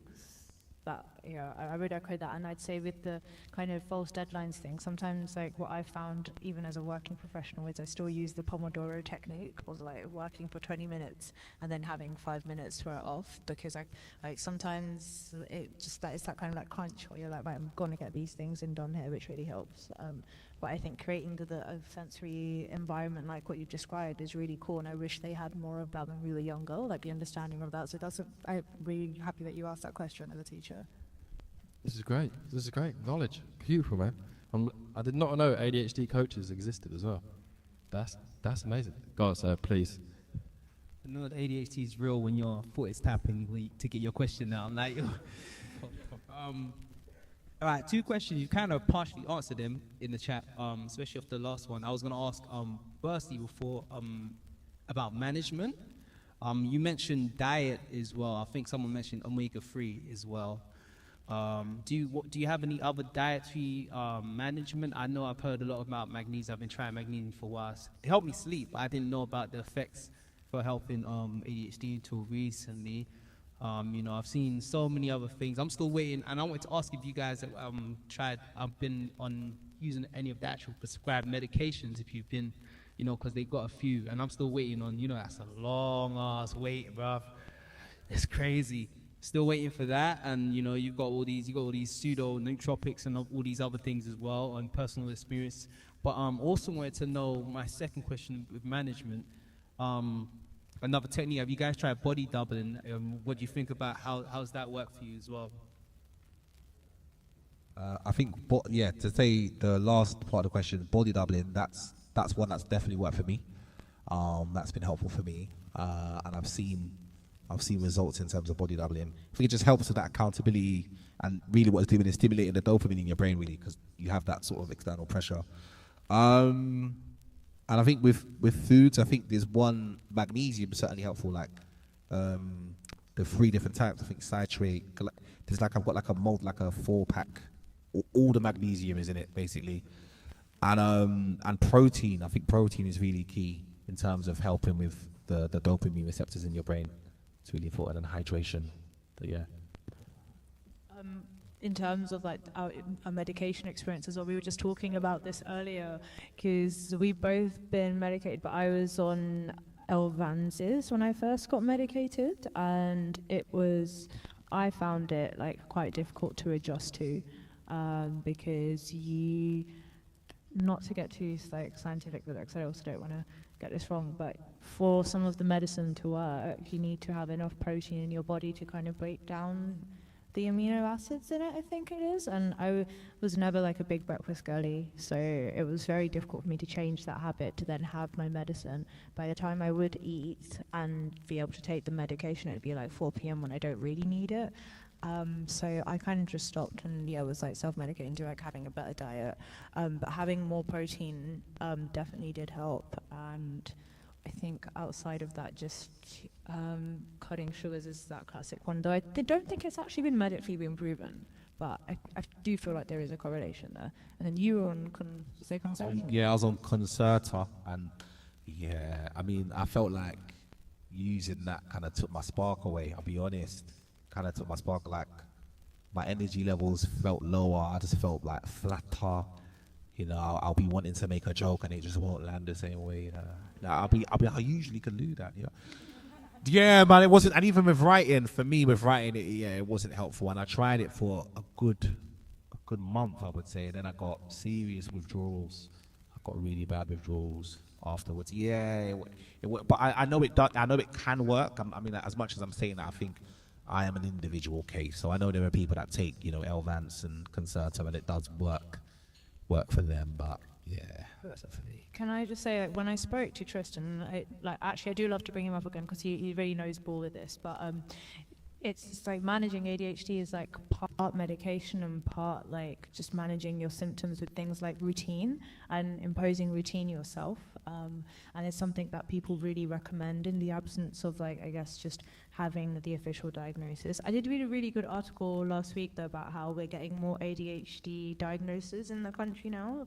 That, yeah, I would echo that. And I'd say with the kind of false deadlines thing, sometimes like what I found even as a working professional is I still use the Pomodoro technique, was like working for 20 minutes and then having 5 minutes to it off, because I like sometimes it's that kind of like crunch where you're like, right, I'm gonna get these things in done here, which really helps. But I think creating the sensory environment like what you described is really cool, and I wish they had more of that when we were younger, like the understanding of that. So I'm really happy that you asked that question as a teacher. This is great. This is great knowledge. Beautiful, man. I did not know ADHD coaches existed as well. That's amazing. God, sir, please. You know, the ADHD is real when your foot is tapping to get your question out. Like, all right, 2 questions. You kind of partially answered them in the chat, especially off the last one. I was going to ask, firstly, before about management. You mentioned diet as well. I think someone mentioned omega-3 as well. Do you have any other dietary management? I know I've heard a lot about magnesium. I've been trying magnesium for a while. It helped me sleep, but I didn't know about the effects for helping ADHD until recently. I've seen so many other things. I'm still waiting, and I wanted to ask if you guys have I've been on using any of the actual prescribed medications, if you've been, because they got a few, and I'm still waiting on, that's a long ass wait, bruv. It's crazy. Still waiting for that, and you've got all these pseudo nootropics and all these other things as well, on personal experience. But also wanted to know, my second question with management, another technique. Have you guys tried body doubling? What do you think about how's that work for you as well? I think, to say the last part of the question, body doubling, that's one that's definitely worked for me. That's been helpful for me, and I've seen results in terms of body doubling. I think it just helps with that accountability, and really what it's doing is stimulating the dopamine in your brain, really, because you have that sort of external pressure. And I think with foods, I think there's one, magnesium is certainly helpful, like the 3 different types. I think citrate, I've got like a 4-pack, all the magnesium is in it basically. And protein, I think protein is really key in terms of helping with the dopamine receptors in your brain. It's really important, and hydration. But yeah. In terms of like our medication experiences, or we were just talking about this earlier, because we've both been medicated, but I was on Elvanzes when I first got medicated, and I found it like quite difficult to adjust to, because not to get too like scientific with it, because I also don't want to get this wrong, but for some of the medicine to work, you need to have enough protein in your body to kind of break down the amino acids in it, I think it is. And I was never like a big breakfast girly, so it was very difficult for me to change that habit to then have my medicine. By the time I would eat and be able to take the medication, it'd be like 4 p.m. when I don't really need it. So I kind of just stopped and was like self-medicating to like having a better diet. But having more protein definitely did help. And I think outside of that, just cutting sugars is that classic one, though I don't think it's actually been medically been proven, but I do feel like there is a correlation there. And then you were on Concerta? Yeah, I was on Concerta, and I mean, I felt like using that kind of took my spark away, I'll be honest. Kind of took my spark, like my energy levels felt lower, I just felt like flatter. I'll be wanting to make a joke and it just won't land the same way. I usually can do that. Yeah, man, it wasn't. And even with writing, it wasn't helpful. And I tried it for a good month, I would say. Then I got serious withdrawals. I got really bad withdrawals afterwards. But I know it. I know it can work. I mean, as much as I'm saying that, I think I am an individual case. So I know there are people that take, Elvance and Concerta, and it does work for them, but that's not for me. Can I just say, like, when I spoke to Tristan, I do love to bring him up again because he really knows ball with this, but it's just like managing ADHD is like part medication and part like just managing your symptoms with things like routine and imposing routine yourself. And it's something that people really recommend in the absence of like, I guess, just having the official diagnosis. I did read a really good article last week though about how we're getting more ADHD diagnoses in the country now,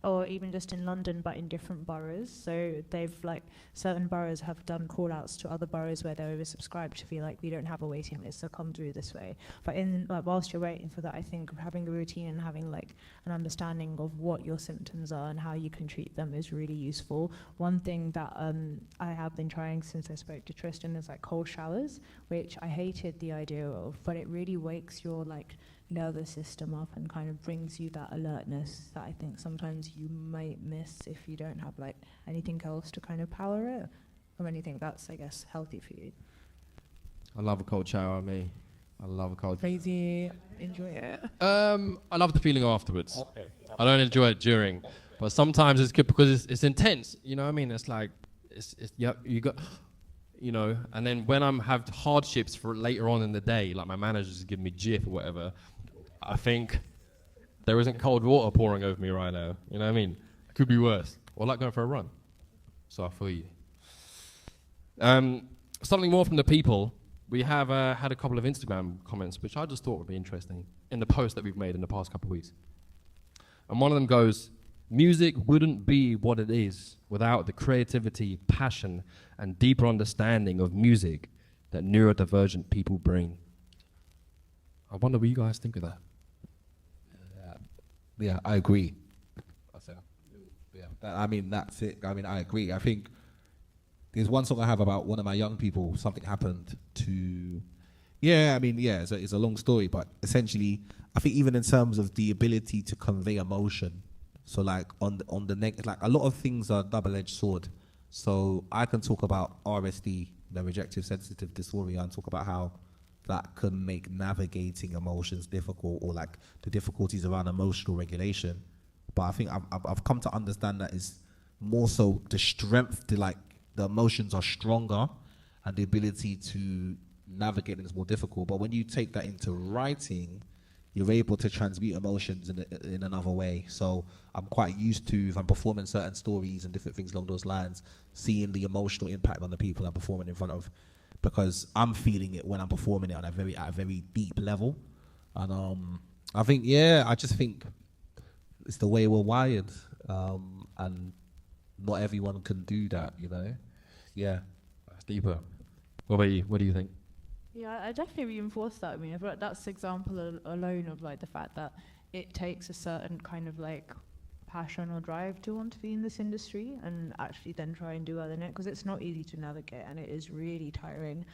or even just in London, but in different boroughs. So they've like, certain boroughs have done call outs to other boroughs where they're oversubscribed to be like, we don't have a waiting list, so come through this way. But in like, whilst you're waiting for that, I think having a routine and having like an understanding of what your symptoms are and how you can treat them is really useful. One thing that I have been trying since I spoke to Tristan is like cold showers, which I hated the idea of, but it really wakes your like nervous system up and kind of brings you that alertness that I think sometimes you might miss if you don't have like anything else to kind of power it, or anything that's, I guess, healthy for you. I love a cold shower, me. I love a cold Crazy, enjoy it. I love the feeling afterwards. I don't enjoy it during, but sometimes it's good because it's intense. You know what I mean? It's like, you got, you know, and then when I'm have hardships for later on in the day, like my manager's giving me jiff or whatever, I think there isn't cold water pouring over me right now. You know what I mean? It could be worse. Or like going for a run. So I feel you. Something more from the people. We have had a couple of Instagram comments, which I just thought would be interesting in the post that we've made in the past couple of weeks. And one of them goes, music wouldn't be what it is without the creativity, passion, and deeper understanding of music that neurodivergent people bring. I wonder what you guys think of that. Yeah, I agree. I mean, that's it. I mean, I agree. I think there's one song I have about one of my young people. Something happened to... it's a long story, but essentially, I think even in terms of the ability to convey emotion, so like on the negative, like a lot of things are double-edged sword. So I can talk about RSD, the rejective sensitive dysphoria, and talk about how that can make navigating emotions difficult, or like the difficulties around emotional regulation. But I think I've come to understand that is more so the strength to like the emotions are stronger and the ability to navigate them is more difficult. But when you take that into writing, you're able to transmute emotions in another way. So I'm quite used to, if I'm performing certain stories and different things along those lines, seeing the emotional impact on the people I'm performing in front of, because I'm feeling it when I'm performing it at a very deep level. And I think, I just think it's the way we're wired, and not everyone can do that, you know? Yeah. That's deeper. What about you? What do you think? Yeah, I definitely reinforce that. I mean, I feel like that's example alone of like the fact that it takes a certain kind of like passion or drive to want to be in this industry and actually then try and do other than it, because it's not easy to navigate and it is really tiring.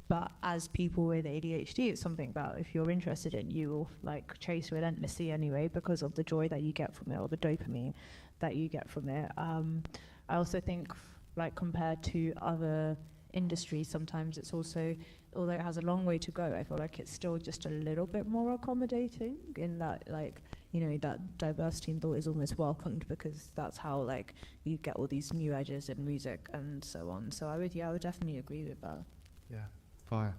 But as people with ADHD, it's something that if you're interested in, you will like chase relentlessly anyway because of the joy that you get from it, or the dopamine that you get from it. I also think like compared to other industries, sometimes it's also, although it has a long way to go, I feel like it's still just a little bit more accommodating in that, like, you know, that diversity in thought is almost welcomed, because that's how like you get all these new edges in music and so on. So I would definitely agree with that. Yeah, fire.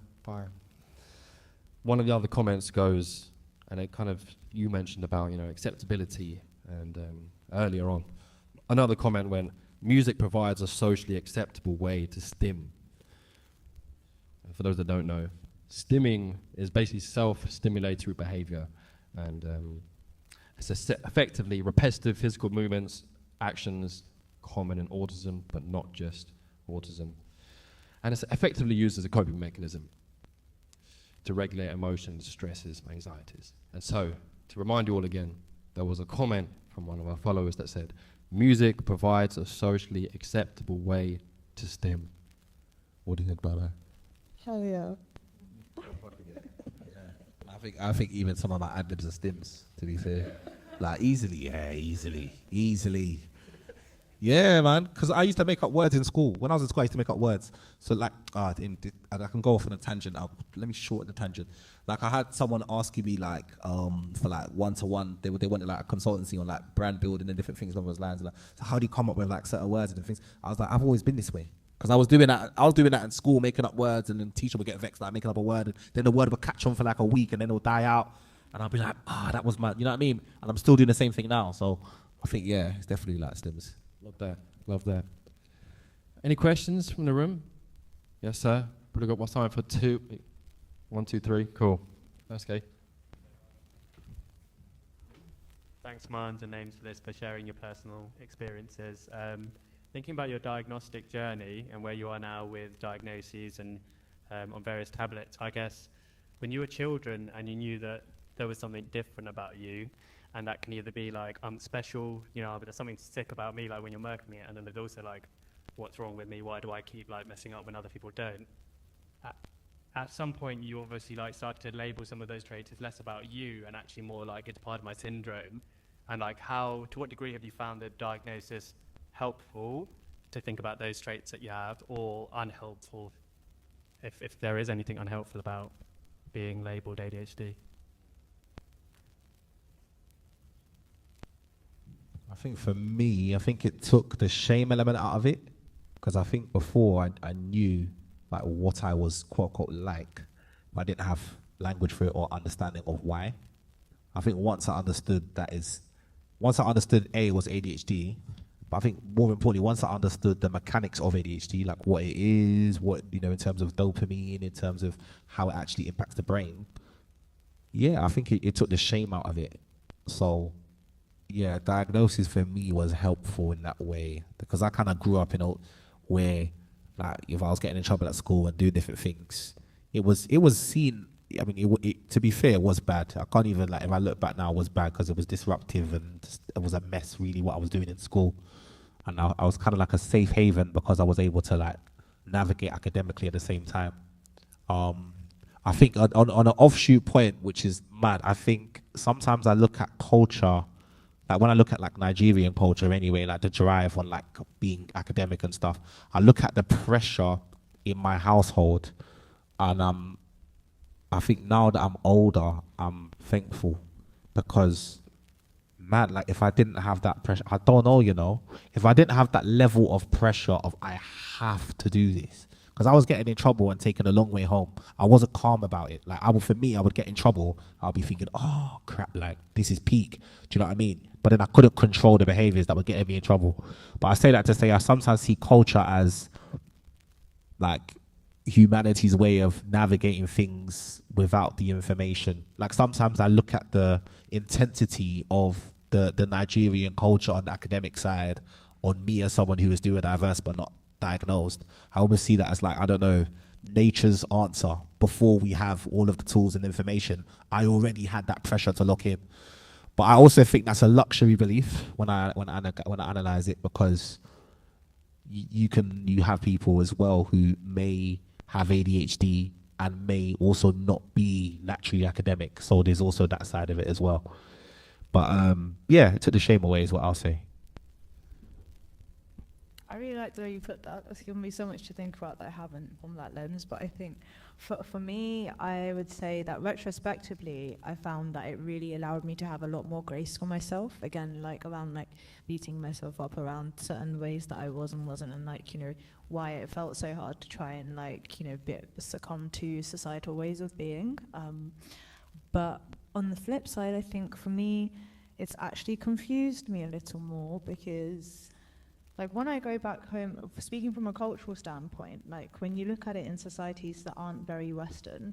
One of the other comments goes, and it kind of, you mentioned about, you know, acceptability, and earlier on, another comment went, music provides a socially acceptable way to stim. And for those that don't know, stimming is basically self-stimulatory behavior, and it's effectively repetitive physical movements, actions common in autism, but not just autism. And it's effectively used as a coping mechanism to regulate emotions, stresses, anxieties. And so, to remind you all again, there was a comment from one of our followers that said, music provides a socially acceptable way to stim. What do you think about that? Hell yeah. I think even some of my ad-libs are stims, to be fair. Like easily. Yeah, man, because I used to make up words in school. When I was in school, I used to make up words. So like, I can go off on a tangent. Let me shorten the tangent. Like I had someone asking me like, for like one-to-one, they wanted like a consultancy on like brand building and different things along those lines. Like, so how do you come up with like certain words and different things? I was like, I've always been this way. Because I was doing that in school, making up words, and then teacher would get vexed like making up a word, and then the word would catch on for like a week, and then it'll die out, and I'll be like, that was my, you know what I mean? And I'm still doing the same thing now, so I think it's definitely like Slims. Love that. Any questions from the room? Yes, sir. Probably got what's time for 2. 1, 2, 3. Cool. That's okay. Thanks, Mans and Namesbliss, for sharing your personal experiences. Thinking about your diagnostic journey and where you are now with diagnoses and on various tablets, I guess when you were children and you knew that there was something different about you, and that can either be like, I'm special, but there's something sick about me, like when you're murking it, and then there's also like, what's wrong with me? Why do I keep like messing up when other people don't? At some point, you obviously like started to label some of those traits as less about you and actually more like it's part of my syndrome. And like to what degree have you found the diagnosis helpful to think about those traits that you have, or unhelpful, if there is anything unhelpful about being labeled ADHD? I think for me, it took the shame element out of it, because I think before I knew like what I was quote unquote like, but I didn't have language for it or understanding of why. I think once I understood A was ADHD, but I think more importantly, once I understood the mechanics of ADHD, like what it is, in terms of dopamine, in terms of how it actually impacts the brain, I think it took the shame out of it. So diagnosis for me was helpful in that way, because I kind of grew up where like if I was getting in trouble at school and doing different things, it was seen. I mean, to be fair, it was bad. I can't even, like, if I look back now, it was bad because it was disruptive and it was a mess, really, what I was doing in school. And I was kind of like a safe haven because I was able to, like, navigate academically at the same time. I think on an offshoot point, which is mad, I think sometimes I look at culture, like when I look at, like, Nigerian culture anyway, like the drive on, like, being academic and stuff, I look at the pressure in my household, and I think now that I'm older, I'm thankful, because, man, like, if I didn't have that pressure, I don't know, if I didn't have that level of pressure of I have to do this, because I was getting in trouble and taking a long way home. I wasn't calm about it. Like, for me, I would get in trouble. I'll be thinking, oh, crap, like, this is peak. Do you know what I mean? But then I couldn't control the behaviors that were getting me in trouble. But I say that to say I sometimes see culture as, like, humanity's way of navigating things without the information. Like, sometimes I look at the intensity of the Nigerian culture on the academic side on me as someone who is neurodiverse but not diagnosed. I almost see that as, like, I don't know, nature's answer. Before we have all of the tools and information, I already had that pressure to lock in. But I also think that's a luxury belief when I analyze it, because you have people as well who may have ADHD and may also not be naturally academic. So there's also that side of it as well. But it took the shame away is what I'll say. I really like the way you put that. It's given me so much to think about that I haven't from that lens. But I think for me, I would say that retrospectively, I found that it really allowed me to have a lot more grace for myself. Again, like around like beating myself up around certain ways that I was and wasn't, and like, why it felt so hard to try and like, succumb to societal ways of being. But on the flip side, I think for me, it's actually confused me a little more, because like when I go back home, speaking from a cultural standpoint, like when you look at it in societies that aren't very Western,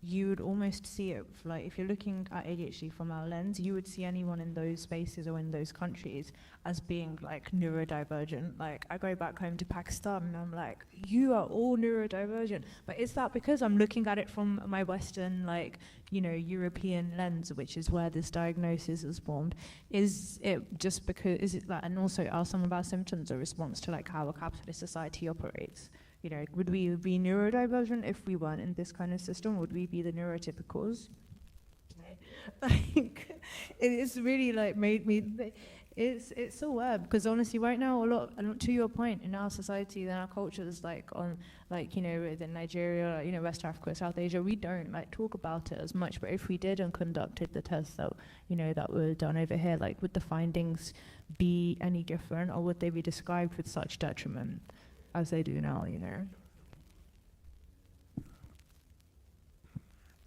you would almost see it, like if you're looking at ADHD from our lens, you would see anyone in those spaces or in those countries as being like neurodivergent. Like I go back home to Pakistan and I'm like, you are all neurodivergent. But is that because I'm looking at it from my Western, like, European lens, which is where this diagnosis is formed? Is it just because, is it that, and also are some of our symptoms a response to like how a capitalist society operates? Would we be neurodivergent if we weren't in this kind of system? Would we be the neurotypicals? Like, it's really like made me. It's so weird, because honestly, right now, to your point, in our society, in our cultures, like on, like, within Nigeria, West Africa, South Asia, we don't like talk about it as much. But if we did and conducted the tests that that were done over here, like, would the findings be any different, or would they be described with such detriment? as they do now, you know.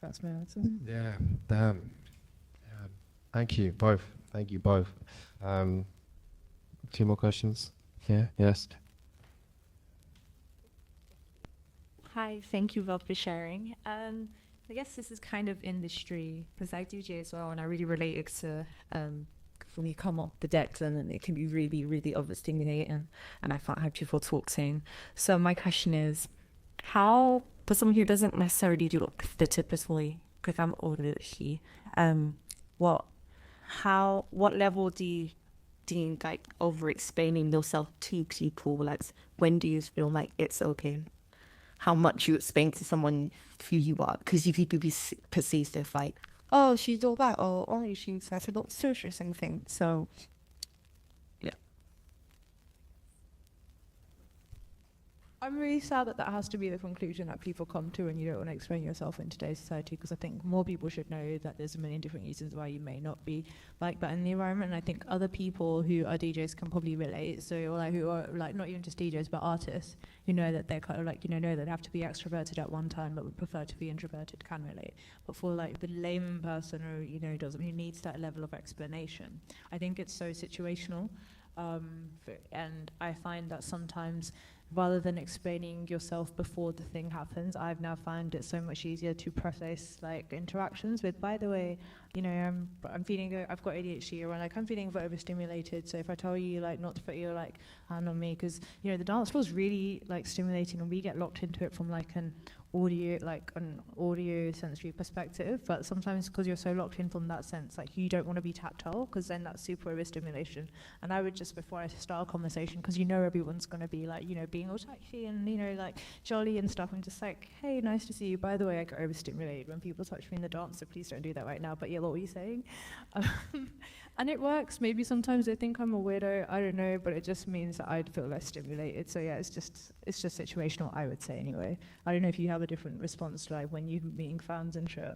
That's my answer. Yeah, damn. Thank you both. Thank you both. Two more questions. Yeah, yes. Hi, thank you both for sharing. I guess this is kind of industry because I do J as well, and I really relate it to when you come off the decks and it can be really, really overstimulating, and I find how people talk soon. So my question is, how, for someone who doesn't necessarily do like the typically, because I'm older than she, what level do you think like over explaining yourself to people? Like, when do you feel like it's okay? How much you explain to someone who you are, because you could be perceived as like, oh, she's all that, or oh, she's has a lot of social or something. So, yeah. I'm really sad that that has to be the conclusion that people come to when you don't want to explain yourself in today's society, because I think more people should know that there's a million different reasons why you may not be like that in the environment. And I think other people who are DJs can probably relate. So, like, who are like not even just DJs but artists who know that they're kind of like, you know that they have to be extroverted at one time but would prefer to be introverted can relate. But for like the layman person who needs that level of explanation, I think it's so situational. And I find that sometimes, rather than explaining yourself before the thing happens, I've now found it so much easier to process like interactions with, by the way, I'm feeling, I've got ADHD, or like I'm feeling overstimulated. So if I tell you like not to put your like hand on me, because the dance floor is really like stimulating, and we get locked into it from like an audio sensory perspective, but sometimes because you're so locked in from that sense, like you don't want to be tactile, because then that's super overstimulation. And I would just, before I start a conversation, because everyone's going to be like being all touchy and like jolly and stuff, I'm just like, hey, nice to see you, by the way, I get overstimulated when people touch me in the dance, so please don't do that right now. But yeah, what were you saying? And it works. Maybe sometimes they think I'm a weirdo, I don't know, but it just means that I'd feel less stimulated. So yeah, it's just situational, I would say, anyway. I don't know if you have a different response to like when you're meeting fans and shit.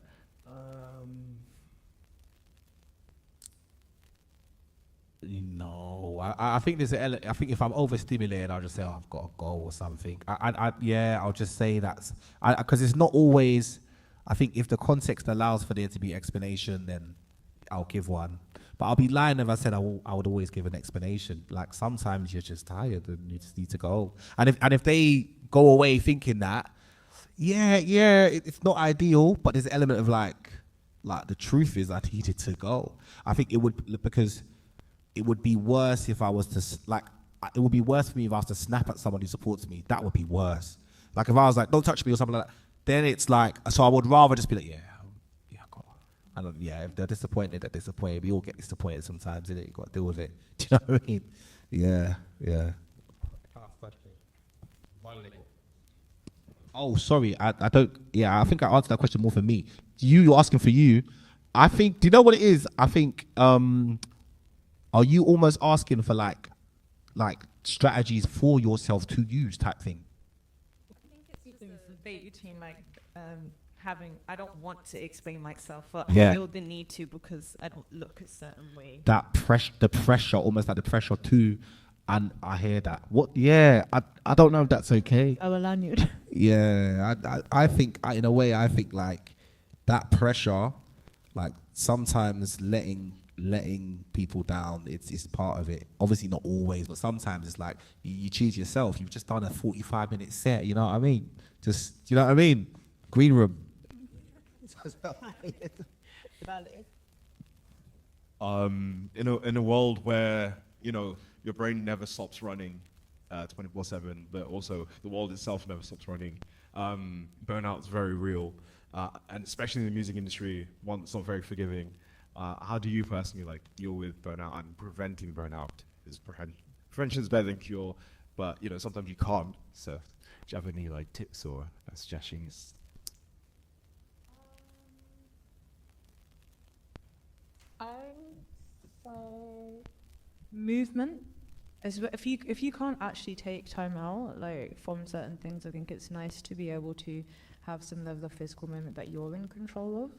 No, I think I think if I'm overstimulated, I'll just say, oh, I've got to go or something. I'll just say that's because it's not always. I think if the context allows for there to be explanation, then I'll give one. But I'll be lying if I said I would always give an explanation. Like sometimes you're just tired and you just need to go. And if they go away thinking that, it's not ideal, but there's an element of like the truth is I needed to go. I think it would be worse if I was to it would be worse for me if I was to snap at someone who supports me. That would be worse. Like if I was like, don't touch me or something like that, then it's like, so I would rather just be like, go on. And if they're disappointed, they're disappointed. We all get disappointed sometimes, innit? You got to deal with it. Do you know what I mean? Yeah. Oh, sorry. I don't. Yeah, I think I answered that question more for me. You're asking for you. I think. Do you know what it is? I think. Are you almost asking for like strategies for yourself to use type thing? I think it's the debate between like I don't want to explain myself, but Yeah. I feel the need to because I don't look a certain way. The pressure, almost like the pressure too. And I hear that. I don't know if that's okay. Oh, well, I knew it. Yeah, I think in a way I think like that pressure, like sometimes letting people down, it's part of it. Obviously not always, but sometimes it's like you choose yourself. You've just done a 45-minute set. You know what I mean? You know what I mean? Green room. In a world where your brain never stops running 24/7, but also the world itself never stops running. Burnout is very real, and especially in the music industry, one that's not very forgiving. How do you personally deal with burnout and preventing burnout? Is prevention is better than cure, but sometimes you can't. So, do you have any tips or suggestions? Movement. If you can't actually take time out from certain things, I think it's nice to be able to have some level of physical movement that you're in control of,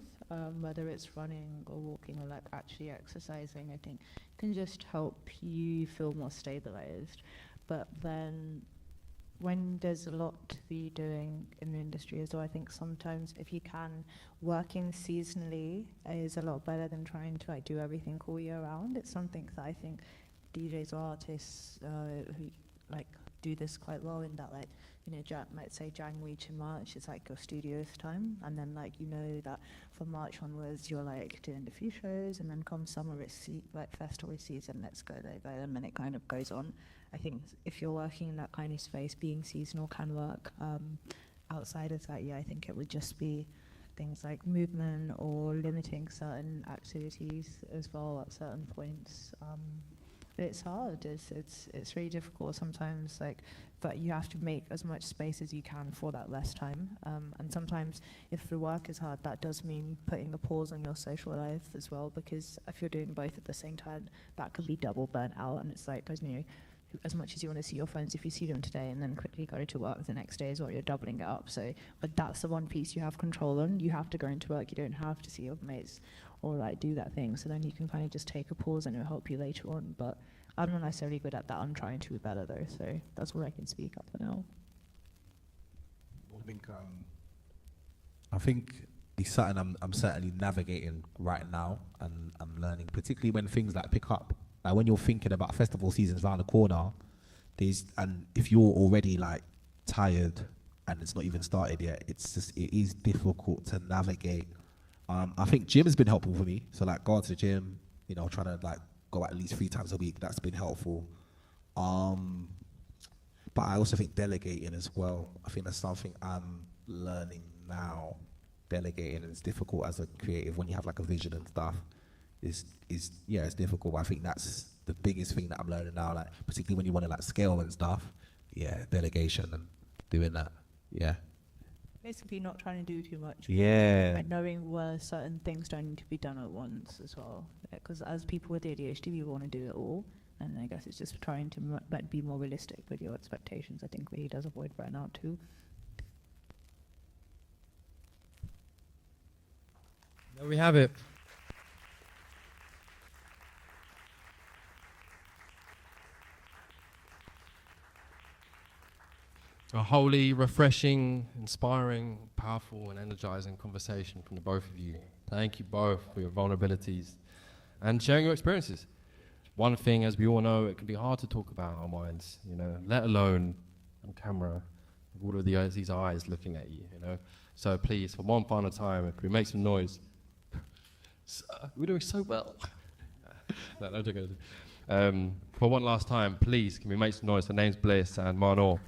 whether it's running or walking or actually exercising. I think can just help you feel more stabilized. But then when there's a lot to be doing in the industry as well, I think sometimes if you can, working seasonally is a lot better than trying to like do everything all year round. It's something that I think DJs or artists who like do this quite well in that, like, you know, might say January to March is like your studio's time, and then like you know that from March onwards you're like doing a few shows, and then come summer it's like festival season, let's go there, and then it kind of goes on. I think if you're working in that kind of space, being seasonal can work. Outside of that, yeah, I think it would just be things like movement or limiting certain activities as well at certain points. It's hard. It's really difficult sometimes. Like, but you have to make as much space as you can for that less time. And sometimes, if the work is hard, that does mean putting a pause on your social life as well. Because if you're doing both at the same time, that could be double burnt out. And it's like, 'cause, you know, as much as you want to see your friends, if you see them today and then quickly go to work the next day as well, you're doubling it up. So, but that's the one piece you have control on. You have to go into work. You don't have to see your mates or like do that thing. So then you can kind of just take a pause and it'll help you later on. But I'm not necessarily good at that. I'm trying to be better though. So that's all I can speak up for now. I think it's something I'm certainly navigating right now, and I'm learning, particularly when things like pick up. Like when you're thinking about festival seasons around the corner, and if you're already like tired and it's not even started yet, it is difficult to navigate. I think gym has been helpful for me. So like going to the gym, you know, trying to like go at least 3 times a week. That's been helpful. But I also think delegating as well. I think that's something I'm learning now. Delegating, and it's difficult as a creative when you have like a vision and stuff. It's difficult. But I think that's the biggest thing that I'm learning now. Like particularly when you want to like scale and stuff. Yeah, delegation and doing that. Yeah. Basically not trying to do too much. Yeah. And knowing where certain things don't need to be done at once as well. Because as people with ADHD, we want to do it all. And I guess it's just trying to be more realistic with your expectations. I think really does avoid burnout too. There we have it. A wholly refreshing, inspiring, powerful and energizing conversation from the both of you. Thank you both for your vulnerabilities and sharing your experiences. One thing, as we all know, it can be hard to talk about our minds, you know, let alone on camera with all of these eyes looking at you, you know. So please, for one final time, if we make some noise. We're doing so well. No, don't go. For one last time, please, can we make some noise for Namesbliss and Mahnoor?